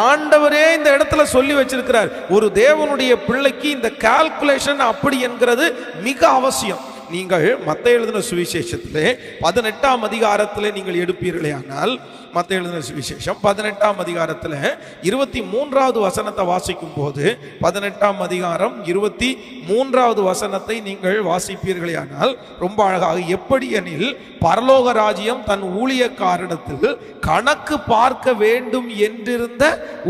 ஆண்டவரே இந்த இடத்துல சொல்லி வச்சிருக்கிறார். ஒரு தேவனுடைய பிள்ளைக்கு இந்த கால்குலேஷன் அப்படி என்கிறது மிக அவசியம். நீங்கள் மத்தேயு எழுதின சுவிசேஷத்திலே 18ஆம் அதிகாரத்திலே நீங்கள் எடுப்பீர்களே ஆனால், மத்தேயு எழுதின சுவிசேஷம் 18ஆம் அதிகாரத்தில் 23வது வசனத்தை வாசிக்கும் போது 18ஆம் அதிகாரம் 23வது வசனத்தை நீங்கள் வாசிப்பீர்களே ஆனால் ரொம்ப அழகாக, எப்படி எனில் பரலோக ராஜ்யம் தன் ஊழியக்காரிடத்தில் கணக்கு பார்க்க வேண்டும் என்றிருந்த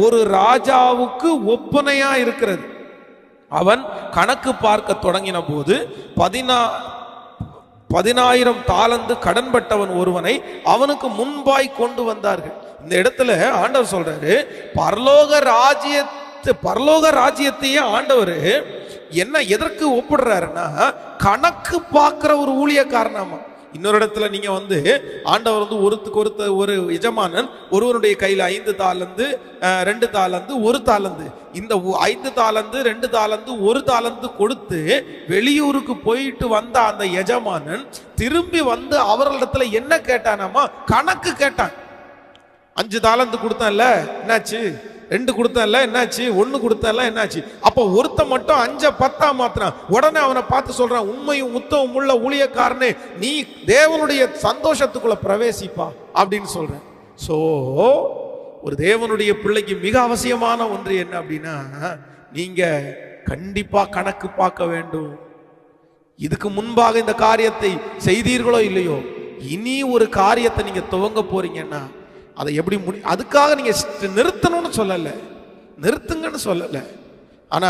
ஒரு ராஜாவுக்கு ஒப்பனையா இருக்கிறது. அவன் கணக்கு பார்க்க தொடங்கின போது 10,000 தாலந்து கடன்பட்டவன் ஒருவனை அவனுக்கு முன்பாய் கொண்டு வந்தார்கள். இந்த இடத்துல ஆண்டவர் சொல்றாரு, பரலோக ராஜ்யத்தையே ஆண்டவர் என்ன எதற்கு ஒப்பிடுறாருன்னா கணக்கு பார்க்கிற ஒரு ஊழியக்காரனாமா. இன்னொரு இடத்துல நீங்க ஆண்டவர் ஒருத்துக்கு ஒரு எஜமானன் ஒருவனுடைய கையில் 5 தாலந்து 2 தாலந்து 1 தாலந்து, இந்த 5 தாலந்து 2 தாலந்து 1 தாலந்து கொடுத்து வெளியூருக்கு போயிட்டு வந்த அந்த எஜமானன் திரும்பி அவர்களிடத்துல என்ன கேட்டானாமா, கணக்கு கேட்டான். 5 தாலந்து கொடுத்தான்ல என்னாச்சு, 2 கொடுத்தான்ல என்னாச்சு, 1 கொடுத்தான்ல என்னாச்சு. அப்போ ஒருத்த மட்டும் 5 10 மாத்திரான். உடனே அவனை பார்த்து சொல்றான், உண்மையும் உத்தமும் உள்ள ஊழியக்காரனே, நீ தேவனுடைய சந்தோஷத்துக்குள்ள பிரவேசிப்பா அப்படின்னு சொல்றேன். சோ ஒரு தேவனுடைய பிள்ளைக்கு மிக அவசியமான ஒன்று என்ன அப்படின்னா, நீங்க கண்டிப்பா கணக்கு பார்க்க வேண்டும். இதுக்கு முன்பாக இந்த காரியத்தை செய்தீர்களோ இல்லையோ, இனி ஒரு காரியத்தை நீங்க துவங்க போறீங்கன்னா அதை எப்படி அதுக்காக நீங்க நிறுத்தணும்னு நிறுத்துங்கன்னு சொல்லல, ஆனா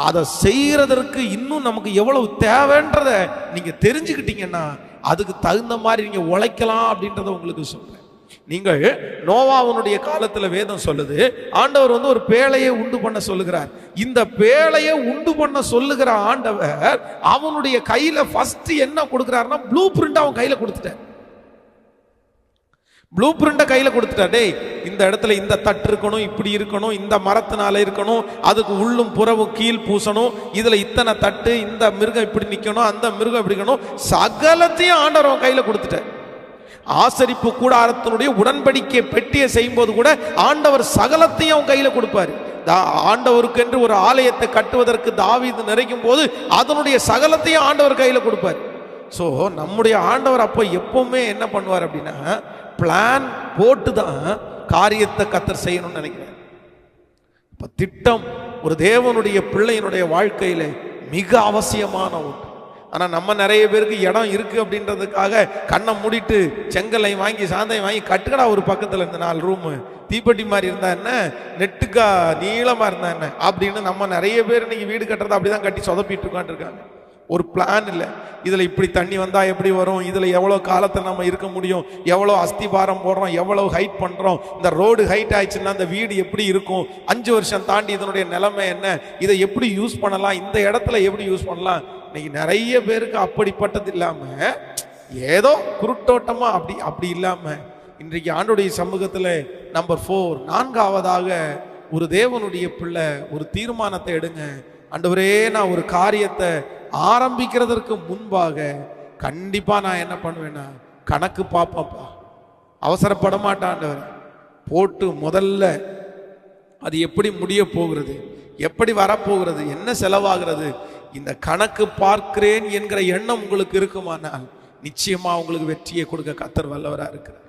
அதை செய்யறதற்கு இன்னும் நமக்கு எவ்வளவு தேவைன்றத நீங்க தெரிஞ்சுக்கிட்டீங்கன்னா அதுக்கு தகுந்த மாதிரி நீங்க உழைக்கலாம் அப்படின்றத உங்களுக்கு சொல்றேன். நீங்கள் நோவாவுடைய காலத்துல வேதம் சொல்லுது, ஆண்டவர் வந்து ஒரு பேழையை உண்டு பண்ண சொல்லுகிறார். இந்த பேழையை உண்டு பண்ண சொல்லுகிற ஆண்டவர் அவனுடைய கையில ஃபர்ஸ்ட் என்ன கொடுக்கிறாருன்னா ப்ளூ பிரிண்ட் அவன் கையில கொடுத்துட்டார். ப்ளூ பிரிண்ட கையில கொடுத்துட்டார். டேய், இந்த இடத்துல இந்த தட்டு இருக்கணும், இப்படி இருக்கணும், இந்த மரத்தினால இருக்கணும், அதுக்கு உள்ளும் புறவும் கீழ் பூசணும், இதுல இத்தனை தட்டு, இந்த மிருகம் இப்படி நிக்கணும், அந்த மிருகம் இப்படி இருக்கணும், சகலத்தையும் ஆண்டவர் அவன் கையில கொடுத்துட்டார். ஆசரிப்பு கூடாரத்தினுடைய உடன்படிக்கை பெட்டியை செய்யும் போது கூட ஆண்டவர் சகலத்தையும் அவன் கையில கொடுப்பாரு. ஆண்டவருக்கு என்று ஒரு ஆலயத்தை கட்டுவதற்கு தாவீது நிறைக்கும் போது அதனுடைய சகலத்தையும் ஆண்டவர் கையில கொடுப்பார். ஸோ நம்முடைய ஆண்டவர் அப்போ எப்பவுமே என்ன பண்ணுவார் அப்படின்னா, பிளான் போட்டு தான் காரியத்தை கர்த்தர் செய்யணும்னு நினைக்கிறேன். இப்போ திட்டம் ஒரு தேவனுடைய பிள்ளையினுடைய வாழ்க்கையில மிக அவசியமான ஒன்று. ஆனால் நம்ம நிறைய பேருக்கு இடம் இருக்கு அப்படின்றதுக்காக கண்ணை மூடிட்டு செங்கலை வாங்கி சாந்தையும் வாங்கி கட்டுக்கடா ஒரு பக்கத்தில் இருந்த 4 ரூமு தீப்பெட்டி மாதிரி இருந்தா என்ன, நெட்டுக்கா நீளமா இருந்தா என்ன அப்படின்னு நம்ம நிறைய பேர் இன்னைக்கு வீடு கட்டுறதை அப்படிதான் கட்டி சொதப்பிட்டு இருக்காங்க. ஒரு பிளான் இல்லை. இதில் இப்படி தண்ணி வந்தால் எப்படி வரும், இதில் எவ்வளோ காலத்தில் நம்ம இருக்க முடியும், எவ்வளோ அஸ்திபாரம் போடுறோம், எவ்வளோ ஹைட் பண்ணுறோம், இந்த ரோடு ஹைட் ஆயிடுச்சுன்னா அந்த வீடு எப்படி இருக்கும், 5 வருஷம் தாண்டி இதனுடைய நிலைமை என்ன, இதை எப்படி யூஸ் பண்ணலாம், இந்த இடத்துல எப்படி யூஸ் பண்ணலாம். இன்னைக்கு நிறைய பேருக்கு அப்படிப்பட்டது இல்லாமல் ஏதோ குருட்டோட்டமாக அப்படி இல்லாமல் இன்றைக்கு ஆண்டுடைய சமூகத்தில் நம்பர் 4 4ஆவதாக ஒரு தேவனுடைய பிள்ளை ஒரு தீர்மானத்தை எடுங்க. ஆண்டவரே, நான் ஒரு காரியத்தை ஆரம்பிக்கிறதற்கு முன்பாக கண்டிப்பா நான் என்ன பண்ணுவேன்னா கணக்கு பார்ப்பேன்ப்பா, அவசரப்பட மாட்டேன் ஆண்டவர். போட்டு முதல்ல அது எப்படி முடிய போகிறது, எப்படி வரப்போகிறது, என்ன செலவாகிறது, இந்த கணக்கு பார்க்கிறேன் என்கிற எண்ணம் உங்களுக்கு இருக்குமானால் நிச்சயமா உங்களுக்கு வெற்றியை கொடுக்க கர்த்தர் வல்லவராக இருக்கிறார்.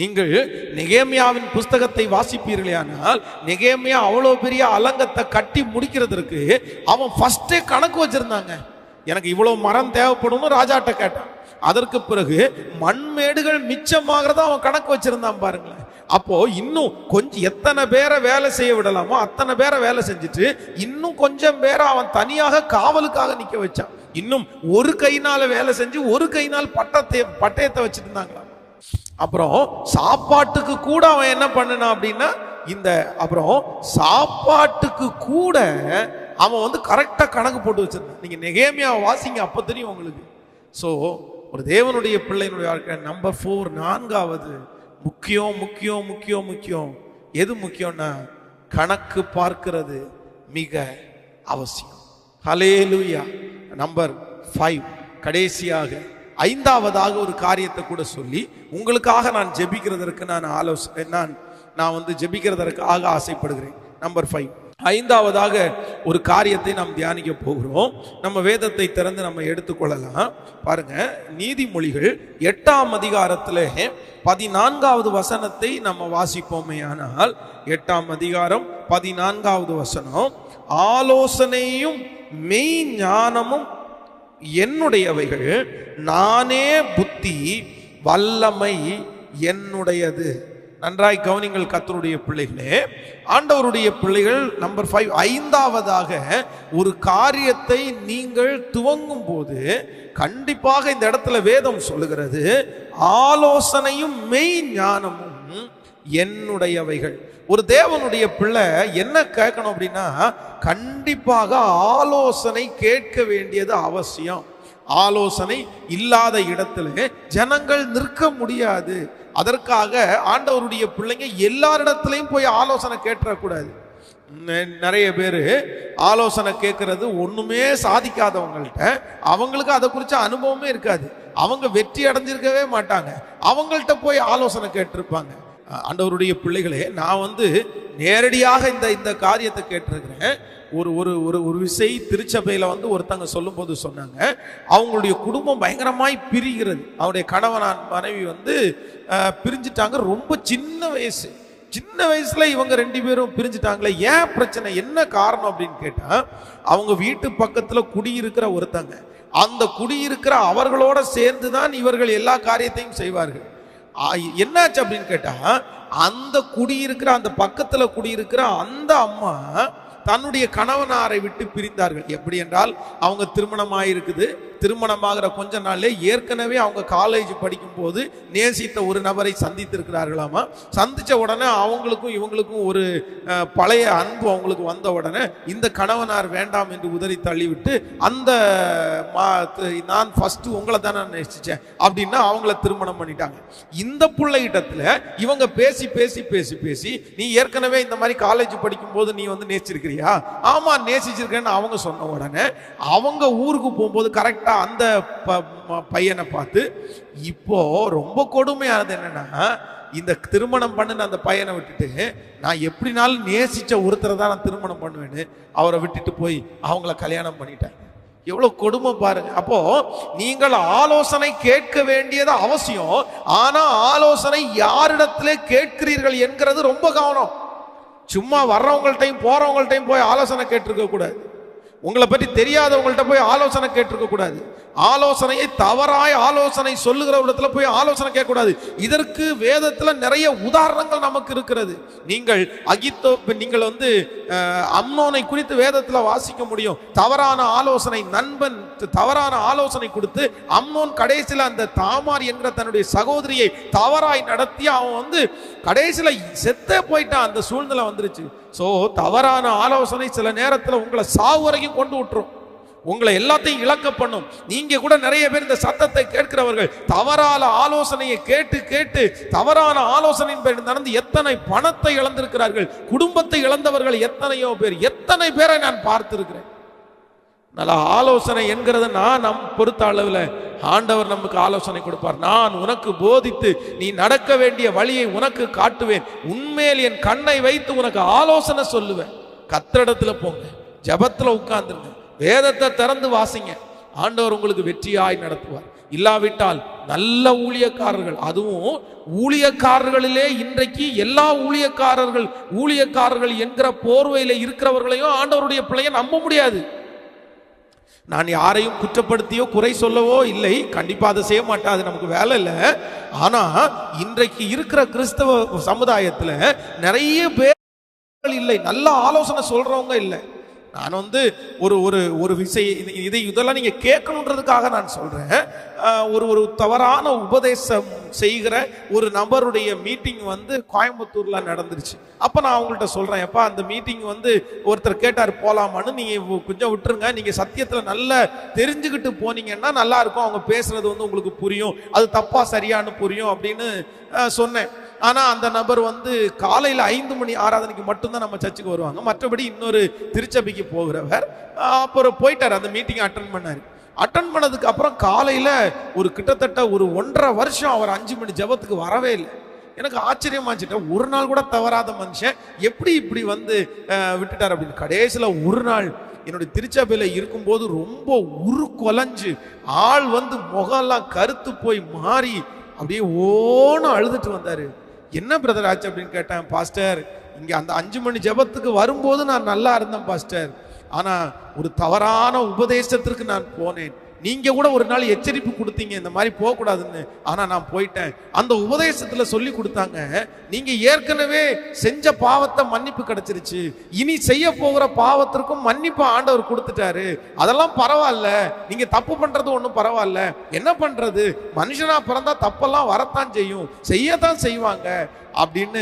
நீங்கள் நெகேமியாவின் புஸ்தகத்தை வாசிப்பீர்களானால் நெகேமியா அவ்வளோ பெரிய அலங்கத்தை கட்டி முடிக்கிறதுக்கு அவன் ஃபர்ஸ்டே கணக்கு வச்சிருந்தாங்க. எனக்கு இவ்வளவு மரம் தேவைப்படும்னு ராஜாட்ட கேட்டான். அதற்கு பிறகு மண்மேடுகள் மிச்சமாகிறத அவன் கணக்கு வச்சிருந்தான் பாருங்களேன். அப்போ இன்னும் கொஞ்சம் எத்தனை பேரை வேலை செய்ய விடலாமோ அத்தனை பேரை வேலை செஞ்சுட்டு இன்னும் கொஞ்சம் பேரை அவன் தனியாக காவலுக்காக நிக்க வச்சான். இன்னும் ஒரு கையினால வேலை செஞ்சு ஒரு கையினால் பட்டயத்தை வச்சுட்டு இருந்தாங்களாம். அப்புறம் சாப்பாட்டுக்கு கூட அவன் என்ன பண்ணனான் அப்படின்னா அப்புறம் சாப்பாட்டுக்கு கூட அவன் வந்து கரெக்டா கணக்கு போட்டு வச்சிருந்தான். நீங்க நெகேமியாவை வாசிங்க, அப்ப தெரியும் உங்களுக்கு. சோ ஒரு தேவனுடைய பிள்ளையினுடைய வாழ்க்கை நம்பர் 4 4ஆவது முக்கியம் முக்கியம் முக்கியம் முக்கியம். எது முக்கியம்னா கணக்கு பார்க்கிறது மிக அவசியம். ஹல்லேலூயா. நம்பர் 5 கடைசியாக 5ஆவதாக ஒரு காரியத்தை கூட சொல்லி உங்களுக்காக நான் ஜெபிக்கிறதற்கு நான் வந்து ஜெபிக்கிறதற்காக ஆசைப்படுகிறேன். நம்பர் 5 5ஆவதாக ஒரு காரியத்தை நாம் தியானிக்க போகிறோம். நம்ம வேதத்தை திறந்து நம்ம எடுத்துக்கொள்ளலாம். பாருங்க, நீதிமொழிகள் 8ஆம் அதிகாரத்திலே 14ஆவது வசனத்தை நம்ம வாசிப்போமே. ஆனால் 8ஆம் அதிகாரம் 14ஆவது வசனம், ஆலோசனையும் மெய் ஞானமும் என்னுடையவைகள், நானே புத்தி வல்லமை என்னுடையது. நன்றாய் கவனிங்கள் கர்த்தருடைய பிள்ளைகளே, ஆண்டவருடைய பிள்ளைகள். நம்பர் 5 5ஆவதாக ஒரு காரியத்தை நீங்கள் துவங்கும் போது கண்டிப்பாக இந்த இடத்துல வேதம் சொல்லுகிறது, ஆலோசனையும் மெய் ஞானமும் என்னுடையவைகள். ஒரு தேவனுடைய பிள்ளை என்ன கேட்கணும் அப்படின்னா, கண்டிப்பாக ஆலோசனை கேட்க வேண்டியது அவசியம். ஆலோசனை இல்லாத இடத்துல ஜனங்கள் நிற்க முடியாது. அதற்காக ஆண்டவருடைய பிள்ளைங்க எல்லாரிடத்திலையும் போய் ஆலோசனை கேட்கக்கூடாது. நிறைய பேர் ஆலோசனை கேட்கறது ஒண்ணுமே சாதிக்காதவங்கள்ட்ட, அவங்களுக்கு அதை குறிச்ச அனுபவமே இருக்காது, அவங்க வெற்றி அடைஞ்சிருக்கவே மாட்டாங்க, அவங்கள்ட்ட போய் ஆலோசனை கேட்டிருப்பாங்க. ஆண்டவருடைய பிள்ளைகளே, நான் வந்து நேரடியாக இந்த காரியத்தை கேட்டிருக்கிறேன். ஒரு விசை திருச்சபையில வந்து ஒருத்தங்க சொல்லும் போது சொன்னாங்க, அவங்களுடைய குடும்பம் பயங்கரமாய் பிரிகிறது. அவருடைய கணவன் மனைவி வந்து பிரிஞ்சுட்டாங்க. ரொம்ப சின்ன வயசுல இவங்க 2 பேரும் பிரிஞ்சுட்டாங்களே, ஏன் பிரச்சனை, என்ன காரணம் அப்படின்னு கேட்டா, அவங்க வீட்டு பக்கத்துல குடியிருக்கிற ஒருத்தங்க, அந்த குடியிருக்கிற அவர்களோட சேர்ந்துதான் இவர்கள் எல்லா காரியத்தையும் செய்வார்கள். என்னாச்சு அப்படின்னு கேட்டா, அந்த குடியிருக்கிற அந்த பக்கத்துல குடியிருக்கிற அந்த அம்மா தன்னுடைய கணவனாரை விட்டு பிரிந்தார்கள். எப்படி என்றால், அவங்க திருமணமாயிருக்குது. திருமணமாகிற கொஞ்ச நாள்லே ஏற்கனவே அவங்க காலேஜ் படிக்கும் போது நேசித்த ஒரு நபரை சந்தித்திருக்கிறார்களாமா. சந்திச்ச உடனே அவங்களுக்கும் இவங்களுக்கும் ஒரு பழைய அன்பு அவங்களுக்கு வந்த உடனே இந்த கணவனார் வேண்டாம் என்று உதறி தள்ளிவிட்டு, அந்த நான் ஃபர்ஸ்ட் உங்களை தான் நான் நேசிச்சேன் அப்படின்னா அவங்கள திருமணம் பண்ணிட்டாங்க. இந்த பிள்ளைகிட்டத்துல இவங்க பேசி பேசி பேசி பேசி, நீ ஏற்கனவே இந்த மாதிரி காலேஜ் படிக்கும் போது நீ வந்து நேசிச்சிருக்கிறியா? ஆமா நேசிச்சிருக்கேன்னு அவங்க சொன்ன உடனே அவங்க ஊருக்கு போகும்போது கரெக்டா அந்த பையனை பார்த்து, இப்போ ரொம்ப கொடுமையானது என்னன்னா, இந்த திருமணம் பண்ணின அந்த பையனை விட்டுட்டு நான் எப்படினாலும் நேசிச்ச ஒருத்தரை தான் நான் திருமணம் பண்ணுவேன்னு அவரை விட்டுட்டு போய் அவங்கள கல்யாணம் பண்ணிட்டேன். எவ்வளவு கொடுமை பாருங்க. அப்போ நீங்கள் ஆலோசனை கேட்க வேண்டியது அவசியம். ஆனா ஆலோசனை யாரிடத்திலே கேட்கிறீர்கள் என்கிறது ரொம்ப கவனம். சும்மா வர்றவங்கள்ட்டையும் போறவங்கள்ட்டையும் போய் ஆலோசனை கேட்டிருக்க கூடாது. உங்களை பற்றி தெரியாதவங்கள்ட்ட போய் ஆலோசனை கேட்டிருக்க கூடாது. ஆலோசனையை தவறாய் ஆலோசனை சொல்லுகிற இடத்துல போய் ஆலோசனை கேட்கக்கூடாது. இதற்கு வேதத்துல நிறைய உதாரணங்கள் நமக்கு இருக்கிறது. நீங்கள் வந்து அம்னோனை குறித்து வேதத்துல வாசிக்க முடியும். தவறான ஆலோசனை, நண்பன் தவறான ஆலோசனை கொடுத்து அம்னோன் கடைசியில் அந்த தாமார் என்கிற தன்னுடைய சகோதரியை தவறாய் நடத்தி அவன் வந்து கடைசியில் செத்தே போயிட்டான். அந்த சூழ்நிலை வந்துருச்சு. சோ தவறான ஆலோசனை சில நேரத்தில் உங்களை சாவு வரைக்கும் கொண்டு விட்டுரும். உங்களை எல்லாத்தையும் இழக்க பண்ணும். நீங்க கூட நிறைய பேர் இந்த சத்தத்தை கேட்கிறவர்கள் தவறான ஆலோசனையை கேட்டு கேட்டு தவறான ஆலோசனையின் பேர் நடந்து எத்தனை பணத்தை இழந்திருக்கிறார்கள். குடும்பத்தை இழந்தவர்கள் எத்தனையோ பேர், எத்தனை பேரை நான் பார்த்திருக்கிறேன். நல்ல ஆலோசனை என்கிறது நம் பொறுத்த அளவில் ஆண்டவர் நமக்கு ஆலோசனை கொடுப்பார். நான் உனக்கு போதித்து நீ நடக்க வேண்டிய வழியை உனக்கு காட்டுவேன். உண்மையில் என் கண்ணை வைத்து உனக்கு ஆலோசனை சொல்லுவேன். கத்திரிடத்துல போங்க, ஜபத்துல உட்கார்ந்துருங்க, வேதத்தை திறந்து வாசிங்க. ஆண்டவர் உங்களுக்கு வெற்றியாய் நடத்துவார். இல்லாவிட்டால் நல்ல ஊழியக்காரர்கள், அதுவும் ஊழியக்காரர்களிலே இன்றைக்கு எல்லா ஊழியக்காரர்கள் என்கிற போர்வையில இருக்கிறவர்களையும் ஆண்டவருடைய பிள்ளையை நம்ப முடியாது. நான் யாரையும் குற்றப்படுத்தியோ குறை சொல்லவோ இல்லை, கண்டிப்பா அதை செய்ய மாட்டேன், அது நமக்கு வேலை இல்லை. ஆனா இன்றைக்கு இருக்கிற கிறிஸ்தவ சமுதாயத்துல நிறைய பேர் இல்லை, நல்ல ஆலோசனை சொல்றவங்க இல்லை. நான் வந்து ஒரு இதெல்லாம் நீங்க கேட்கணுன்றதுக்காக நான் சொல்றேன். ஒரு தவறான உபதேசம் செய்கிற ஒரு நபருடைய மீட்டிங் வந்து கோயம்புத்தூர்ல நடந்துருச்சு. அப்ப நான் அவங்கள்ட்ட சொல்றேன், எப்பா அந்த மீட்டிங் வந்து ஒருத்தர் கேட்டார் போலாமான்னு, நீங்க கொஞ்சம் விட்டுருங்க, நீங்க சத்தியத்துல நல்லா தெரிஞ்சுக்கிட்டு போனீங்கன்னா நல்லா இருக்கும், அவங்க பேசுறது வந்து உங்களுக்கு புரியும், அது தப்பா சரியானு புரியும் அப்படின்னு சொன்னேன். ஆனா அந்த நபர் வந்து காலையில 5 மணி ஆராதனைக்கு மட்டும்தான் நம்ம சர்ச்சுக்கு வருவாங்க, மற்றபடி இன்னொரு திருச்சபைக்கு போகிறவர். அப்புறம் போயிட்டார், அந்த மீட்டிங் அட்டன் பண்ணாரு. அட்டன் பண்ணதுக்கு அப்புறம் காலையில கிட்டத்தட்ட 1.5 வருஷம் அவர் 5 மணி ஜபத்துக்கு வரவே இல்லை. எனக்கு ஆச்சரியமாச்சுட்டேன், ஒரு நாள் கூட தவறாத மனுஷன் எப்படி இப்படி வந்து விட்டுட்டார் அப்படின்னு. கடைசியில ஒரு நாள் என்னுடைய திருச்சபையில இருக்கும்போது ரொம்ப உருக்குலைஞ்சு ஆள் வந்து முகம்லாம் கருத்து போய் மாறி அப்படியே ஓன்னு அழுதுட்டு வந்தாரு. என்ன பிரதர் ஆச்சு அப்படின்னு கேட்டேன். பாஸ்டர், இங்க அந்த 5 மணி ஜபத்துக்கு வரும்போது நான் நல்லா இருந்தேன் பாஸ்டர், ஆனா ஒரு தவறான உபதேசத்திற்கு நான் போனேன். நீங்க கூட ஒரு நாள் எச்சரிப்பு கொடுத்தீங்க இந்த மாதிரி போக கூடாதுன்னு, ஆனா நான் போயிட்டேன். அந்த உபதேசத்துல சொல்லி கொடுத்தாங்க, நீங்க ஏற்கனவே செஞ்ச பாவத்தை மன்னிப்பு கிடைச்சிருச்சு, இனி செய்ய போகிற பாவத்திற்கும் மன்னிப்பு ஆண்டவர் கொடுத்துட்டாரு, அதெல்லாம் பரவாயில்ல, நீங்க தப்பு பண்றது ஒன்றும் பரவாயில்ல, என்ன பண்றது, மனுஷனா பிறந்தா தப்பெல்லாம் வரத்தான் செய்யும், செய்யத்தான் செய்வாங்க அப்படின்னு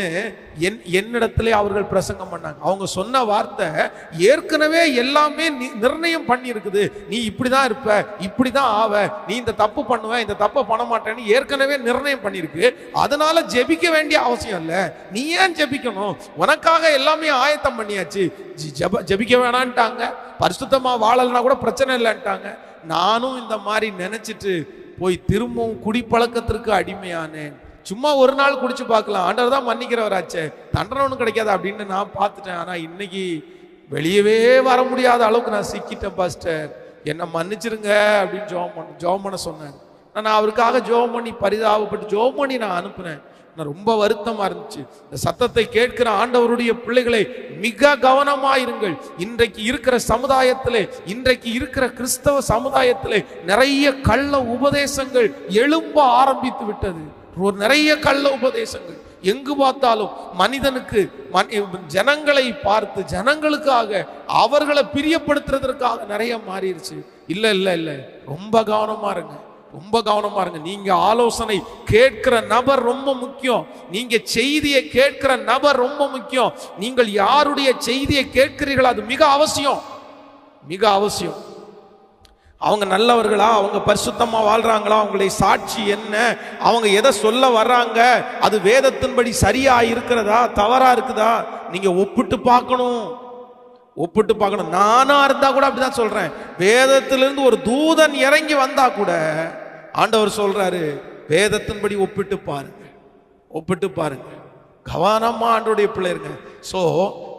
என்னிடத்திலே அவர்கள் பிரசங்கம் பண்ணாங்க. அவங்க சொன்ன வார்த்தை ஏற்கனவே எல்லாமே நிர்ணயம் பண்ணி இருக்குது, நீ இப்படிதான் இருப்ப, இப்படிதான் ஆவ, நீ இந்த தப்பு பண்ணுவ, இந்த தப்பை பண்ண மாட்டேன்னு ஏற்கனவே நிர்ணயம் பண்ணிருக்கு. அதனால ஜெபிக்க வேண்டிய அவசியம் இல்லை, நீ ஏன் ஜெபிக்கணும், உனக்காக எல்லாமே ஆயத்தம் பண்ணியாச்சு, ஜெபிக்க வேணான்ட்டாங்க. பரிசுத்தமா வாழல்னா கூட பிரச்சனை இல்லைன்ட்டாங்க. நானும் இந்த மாதிரி நினைச்சிட்டு போய் திரும்பவும் குடிப்பழக்கத்திற்கு அடிமையானேன். சும்மா ஒரு நாள் குடிச்சு பார்க்கலாம், ஆண்டவர் தான் மன்னிக்கிறவராச்சே, தண்டனை ஒன்றும் கிடைக்காது அப்படின்னு நான் பார்த்துட்டேன். ஆனா இன்னைக்கு வெளியவே வர முடியாத அளவுக்கு நான் சிக்கிட்டேன் பாஸ்டர், என்ன மன்னிச்சிருங்க அப்படின்னு ஜெபம் பண்ண சொன்னார். நான் அவருக்காக ஜெபம் பண்ணி பரிதாபப்பட்டு ஜெபம் பண்ணி நான் அனுப்புனேன். நான் ரொம்ப வருத்தமா இருந்துச்சு. இந்த சத்தத்தை கேட்கிற ஆண்டவருடைய பிள்ளைகளை மிக கவனமாயிருங்கள். இன்றைக்கு இருக்கிற சமுதாயத்திலே, இன்றைக்கு இருக்கிற கிறிஸ்தவ சமுதாயத்திலே நிறைய கள்ள உபதேசங்கள் எழும்ப ஆரம்பித்து விட்டது. நிறைய கள்ள உபதேசங்கள் எங்கு பார்த்தாலும் மனிதனுக்கு ஜனங்களை பார்த்து ஜனங்களுக்காக அவர்களை பிரியப்படுத்துறதற்காக நிறைய மாறிடுச்சு. இல்ல இல்ல இல்ல, ரொம்ப கவனமா இருங்க, ரொம்ப கவனமா இருங்க. நீங்க ஆலோசனை கேட்கிற நபர் ரொம்ப முக்கியம். நீங்க செய்தியை கேட்கிற நபர் ரொம்ப முக்கியம். நீங்கள் யாருடைய செய்தியை கேட்கிறீர்கள் அது மிக அவசியம், மிக அவசியம். அவங்க நல்லவர்களா, அவங்க பரிசுத்தமா வாழ்றாங்களா, அவங்களுடைய சாட்சி என்ன, அவங்க எதை சொல்ல வர்றாங்க, அது வேதத்தின்படி சரியா இருக்கிறதா தவறா இருக்குதா, நீங்க ஒப்பிட்டு பார்க்கணும், ஒப்பிட்டு பார்க்கணும். நானா இருந்தா கூட அப்படிதான் சொல்றேன். வேதத்திலிருந்து ஒரு தூதன் இறங்கி வந்தா கூட ஆண்டவர் சொல்றாரு, வேதத்தின்படி ஒப்பிட்டு பாருங்க, ஒப்பிட்டு பாருங்க. கவனமா ஆண்டவருடைய பிள்ளைங்க. ஸோ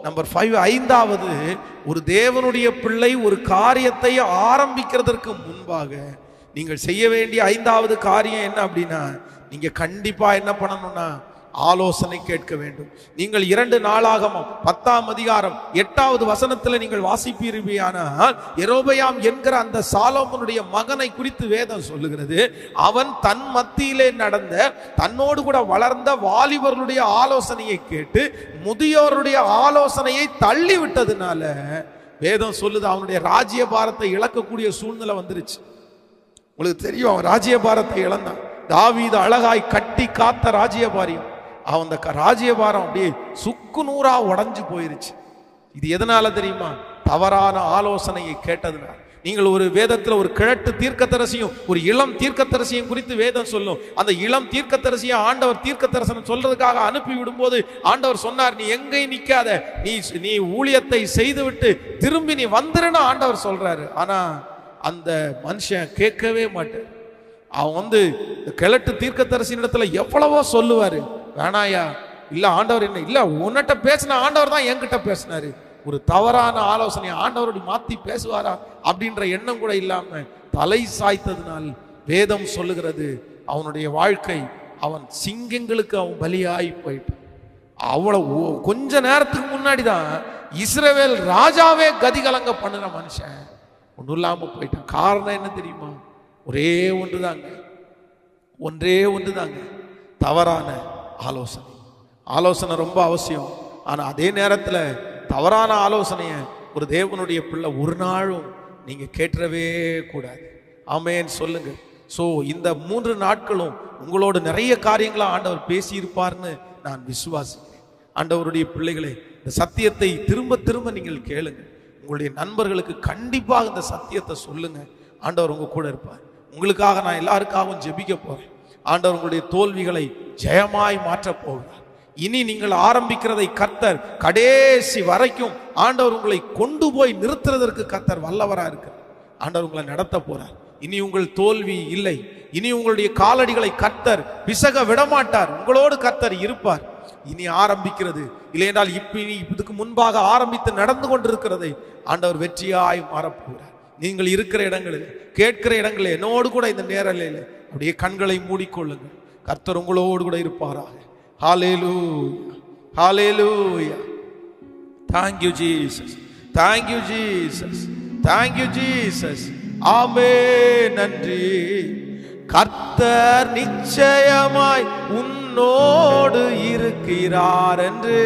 நம்பர் 5, 5வது, ஒரு தேவனுடைய பிள்ளை ஒரு காரியத்தை ஆரம்பிக்கிறதற்கு முன்பாக நீங்கள் செய்ய வேண்டிய 5வது காரியம் என்ன அப்படின்னா, நீங்க கண்டிப்பா என்ன பண்ணணும்னா ஆலோசனை கேட்க வேண்டும். நீங்கள் 2 நாளாகமம் 10ஆம் அதிகாரம் 8வது வசனத்தில் நீங்கள் வாசிப்பீர்கள். யெரொபெயாம் என்கிற அந்த சாலோமோனுடைய மகனை குறித்து வேதம் சொல்லுகிறது. அவன் தன் மத்தியிலே நடந்த தன்னோடு கூட வளர்ந்த வாலிபர்களுடைய ஆலோசனையை கேட்டு முதியோருடைய ஆலோசனையை தள்ளி விட்டதுனால வேதம் சொல்லுது அவனுடைய ராஜ்யபாரத்தை இழக்கக்கூடிய சூழ்நிலை வந்துருச்சு. உங்களுக்கு தெரியும், அவன் ராஜ்யபாரத்தை இழந்தான். தாவீது அழகாய் கட்டி காத்த ராஜ்யபாரியம், அவன் அந்த ராஜ்யபாரம் அப்படியே சுக்கு நூறா உடைஞ்சு போயிருச்சு. இது எதனால தெரியுமா? தவறான ஆலோசனையை கேட்டதுனால. நீங்கள் ஒரு வேதத்தில் ஒரு கிழட்டு தீர்க்கதரிசியும் ஒரு இளம் தீர்க்கதரிசியும் குறித்து வேதம் சொல்லும். அந்த இளம் தீர்க்கதரிசியை ஆண்டவர் தீர்க்க தரிசனம் சொல்றதுக்காக அனுப்பி விடும்போது ஆண்டவர் சொன்னார், நீ எங்கேயும் நிக்காத, நீ ஊழியத்தை செய்துவிட்டு திரும்பி நீ வந்துருன்னு ஆண்டவர் சொல்றாரு. ஆனா அந்த மனுஷன் கேட்கவே மாட்டார். அவன் கிழட்டு தீர்க்கதரிசியின் இடத்துல எவ்வளவோ சொல்லுவாரு, வேணாயா, இல்ல ஆண்டவர் என்ன இல்ல உன்னிட்ட பேசின ஆண்டவர் தான் என்கிட்ட பேசினாரு. ஒரு தவறான ஆலோசனை ஆண்டவரோட மாத்தி பேசுவாரா அப்படின்ற எண்ணம் கூட இல்லாம தலை சாய்த்ததுனால் வேதம் சொல்லுகிறது அவனுடைய வாழ்க்கை, அவன் சிங்கங்களுக்கு அவன் பலியாகி போயிட்டான். அவ்வளவு கொஞ்ச நேரத்துக்கு முன்னாடி தான் இஸ்ரவேல் ராஜாவே கதிகலங்க பண்ணுற மனுஷன் ஒன்றும் இல்லாம போயிட்டான். காரணம் என்ன தெரியுமா? ஒரே ஒன்றுதாங்க, ஒன்றே ஒன்றுதாங்க, தவறான ஆலோசனை. ஆலோசனை ரொம்ப அவசியம். ஆனா அதே நேரத்துல தவறான ஆலோசனையை ஒரு தேவனுடைய பிள்ளை ஒரு நாளும் நீங்க கேட்டவே கூடாது. ஆமென் சொல்லுங்க. ஸோ இந்த 3 நாட்களும் உங்களோட நிறைய காரியங்களா ஆண்டவர் பேசி இருப்பார்னு நான் விசுவாசிக்கிறேன். ஆண்டவருடைய பிள்ளைகளே, இந்த சத்தியத்தை திரும்ப திரும்ப நீங்கள் கேளுங்க. உங்களுடைய நண்பர்களுக்கு கண்டிப்பாக இந்த சத்தியத்தை சொல்லுங்க. ஆண்டவர் உங்க கூட இருப்பார். உங்களுக்காக நான் எல்லாருக்காகவும் ஜெபிக்க போறேன். ஆண்டவர் உங்களுடைய தோல்விகளை ஜெயமாய் மாற்றப் போகிறார். இனி நீங்கள் ஆரம்பிக்கிறதை கர்த்தர் கடைசி வரைக்கும் ஆண்டவர் உங்களை கொண்டு போய் நிறுத்துறதற்கு கர்த்தர் வல்லவரா இருக்கிறார். ஆண்டவர் உங்களை நடத்த போறார். இனி உங்கள் தோல்வி இல்லை. இனி உங்களுடைய காலடிகளை கர்த்தர் பிசக விடமாட்டார். உங்களோடு கர்த்தர் இருப்பார். இனி ஆரம்பிக்கிறது இல்லை என்றால் இதுக்கு முன்பாக ஆரம்பித்து நடந்து கொண்டிருக்கிறதை ஆண்டவர் வெற்றியாய் மாறப்போகிறார். நீங்கள் இருக்கிற இடங்களில் கேட்கிற இடங்களில் என்னோடு கூட இந்த நேரலையில் அப்படியே கண்களை மூடிக்கொள்ளுங்கள். கர்த்தர் உங்களோடு கூட இருப்பாராக. ஹல்லேலூயா, ஹல்லேலூயா. Thank you Jesus, thank you Jesus, thank you Jesus. ஆமென். நன்றி. கர்த்தர் நிச்சயமாய் உன்னோடு இருக்கிறார் என்று,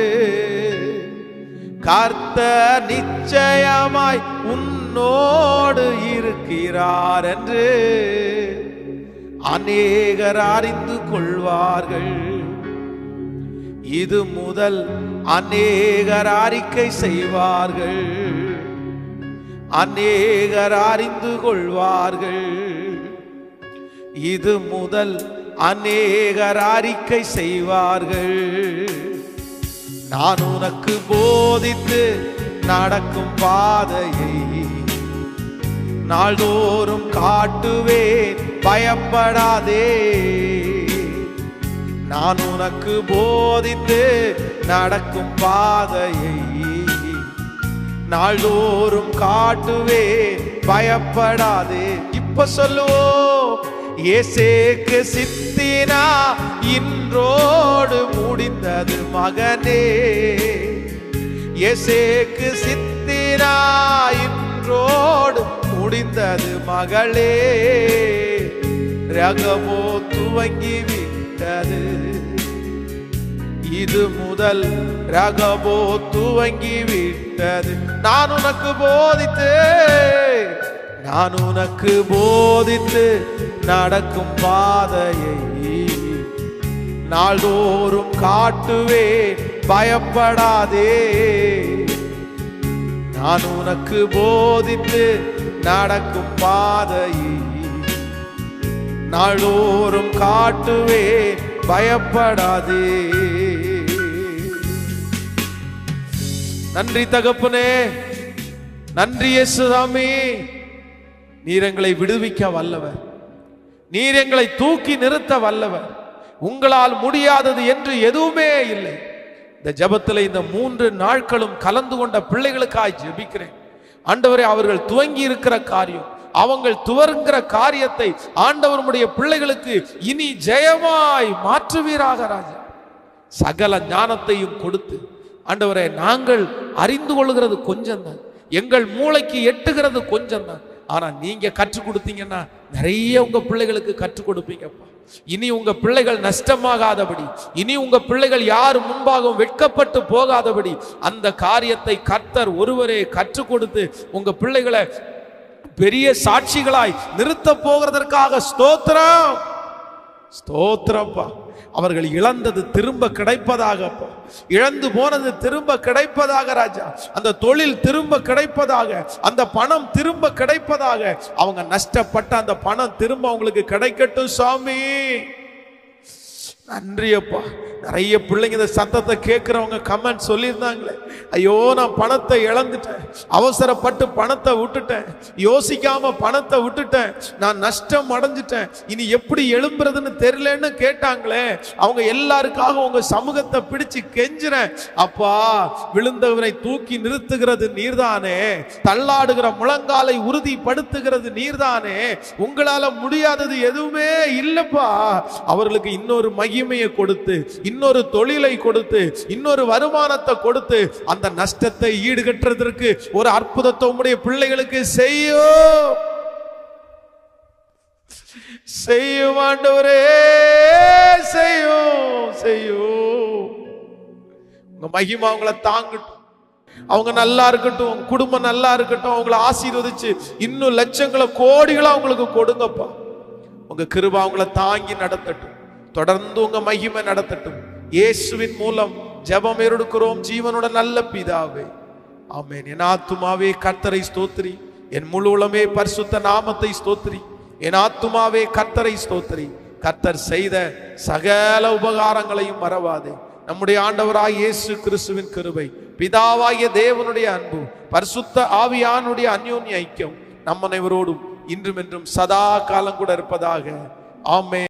கர்த்தர் நிச்சயமாய் உன்னோடு இருக்கிறார் என்று அநேகர் அறிந்து கொள்வார்கள். இது முதல் அநேகர் அறிக்கை செய்வார்கள், அநேகர் அறிந்து கொள்வார்கள். இது முதல் அநேகர் அறிக்கை செய்வார்கள். நான் உனக்கு போதித்து நடக்கும் பாதையை நாள்தோறும் காட்டுவேன், பயப்படாதே. நான் உனக்கு போதித்து நடக்கும் பாதையை நாள்தோறும் காட்டுவேன், பயப்படாதே. இப்ப சொல்லுவோம், இயேசுக்கு சித்தினா இன்றோடு முடிந்தது மகனே. இயேசுக்கு சித்தினா இன்றோடு முடிந்தது மகளே. ரகமோ துவங்கி விட்டது, இது முதல் ரகபோ துவங்கி விட்டது. நான் உனக்கு போதித்து நடக்கும் பாதையை நாள்தோறும் காட்டுவே, பயப்படாதே. நான் உனக்கு போதித்து நடக்கும் பாதையை நாள்தோறும் காட்டுவே, பயப்படாதே. நன்றி தகப்பனே, நன்றி இயேசுசாமி. நீர் எங்களை விடுவிக்க வல்லவர், நீர் எங்களை தூக்கி நிறுத்த வல்லவர். உங்களால் முடியாதது என்று எதுவுமே இல்லை. இந்த ஜெபத்தில் இந்த 3 நாட்களும் கலந்து கொண்ட பிள்ளைகளுக்காய் ஜெபிக்கிறேன் ஆண்டவரே. அவர்கள் துவங்கி இருக்கிற காரியம், அவங்கள் துவங்குகிற காரியத்தை ஆண்டவருடைய பிள்ளைகளுக்கு இனி ஜெயமாய் மாற்றுவீராக ராஜா. சகல ஞானத்தையும் கொடுத்து ஆண்டவரே, நாங்கள் அறிந்து கொள்கிறது கொஞ்சம் தான், எங்கள் மூளைக்கு எட்டுகிறது கொஞ்சம் தான். ஆனா நீங்க கற்றுக் கொடுத்தீங்கன்னா நிறைய உங்க பிள்ளைகளுக்கு கற்றுக் கொடுப்பீங்கப்பா. இனி உங்க பிள்ளைகள் நஷ்டமாகாதபடி, இனி உங்க பிள்ளைகள் யார் முன்பாகவும் வெட்கப்பட்டு போகாதபடி அந்த காரியத்தை கர்த்தர் ஒருவரே கற்றுக் கொடுத்து உங்க பிள்ளைகளை பெரிய சாட்சிகளாய் நிறுத்த போகிறதற்காக ஸ்தோத்திரம், ஸ்தோத்திரப்பா. அவர்கள் இழந்தது திரும்ப கிடைப்பதாக, இழந்து போனது திரும்ப கிடைப்பதாக ராஜா. அந்த தொழில் திரும்ப கிடைப்பதாக, அந்த பணம் திரும்ப கிடைப்பதாக, அவங்க நஷ்டப்பட்ட அந்த பணம் திரும்ப அவங்களுக்கு கிடைக்கட்டும் சாமி. நன்றி அப்பா. நிறைய பிள்ளைங்க இந்த சத்தத்தை கேட்கிறவங்க கமெண்ட் சொல்லியிருந்தாங்களே, ஐயோ நான் பணத்தை இழந்துட்டேன், அவசரப்பட்டு பணத்தை விட்டுட்டேன், யோசிக்காம பணத்தை விட்டுட்டேன், நான் நஷ்டம் அடைஞ்சிட்டேன், இனி எப்படி எழும்புறதுன்னு தெரியலன்னு கேட்டாங்களே. அவங்க எல்லாருக்காக உங்க சமூகத்தை பிடிச்சு கெஞ்சுறேன் அப்பா. விழுந்தவனை தூக்கி நிறுத்துகிறது நீர்தானே, தள்ளாடுகிற முழங்காலை உறுதிப்படுத்துகிறது நீர்தானே. உங்களால முடியாதது எதுவுமே இல்லப்பா. அவர்களுக்கு இன்னொரு மகிமையை கொடுத்து, இன்னொரு தொழிலை கொடுத்து, இன்னொரு வருமானத்தை கொடுத்து அந்த நஷ்டத்தை ஈடுகட்டுறதற்கு ஒரு அற்புதத்தை உம்முடைய பிள்ளைகளுக்கு செய்யும் ஆண்டவரே, செய்யும். உங்க மகிமை அவங்கள தாங்கட்டும், அவங்க நல்லா இருக்கட்டும், குடும்பம் நல்லா இருக்கட்டும், அவங்களை ஆசீர்வதிச்சு இன்னும் லட்சங்களை கோடிகளை அவங்களுக்கு கொடுங்கப்பா. உங்க கிருபை அவங்கள தாங்கி நடத்தட்டும், தொடர்ந்து உங்க மகிமை நடத்தட்டும். இயேசுவின் மூலம் ஜெபம் எடுக்கிறோம் ஜீவனோட நல்ல பிதாவே, ஆமென். என் ஆத்துமாவே கர்த்தரை ஸ்தோத்திரி, என் முழு உளமே பரிசுத்த நாமத்தை ஸ்தோத்திரி. என் ஆத்துமாவே கர்த்தரை ஸ்தோத்திரி, கர்த்தர் செய்த சகல உபகாரங்களையும் மறவாதே. நம்முடைய ஆண்டவராய் இயேசு கிறிஸ்துவின் கிருபை, பிதாவாகிய தேவனுடைய அன்பு, பரிசுத்த ஆவியானுடைய அந்யோன்ய ஐக்கியம் நம் அனைவரோடும் இன்றும் என்றும் சதா காலம் கூட இருப்பதாக. ஆமென்.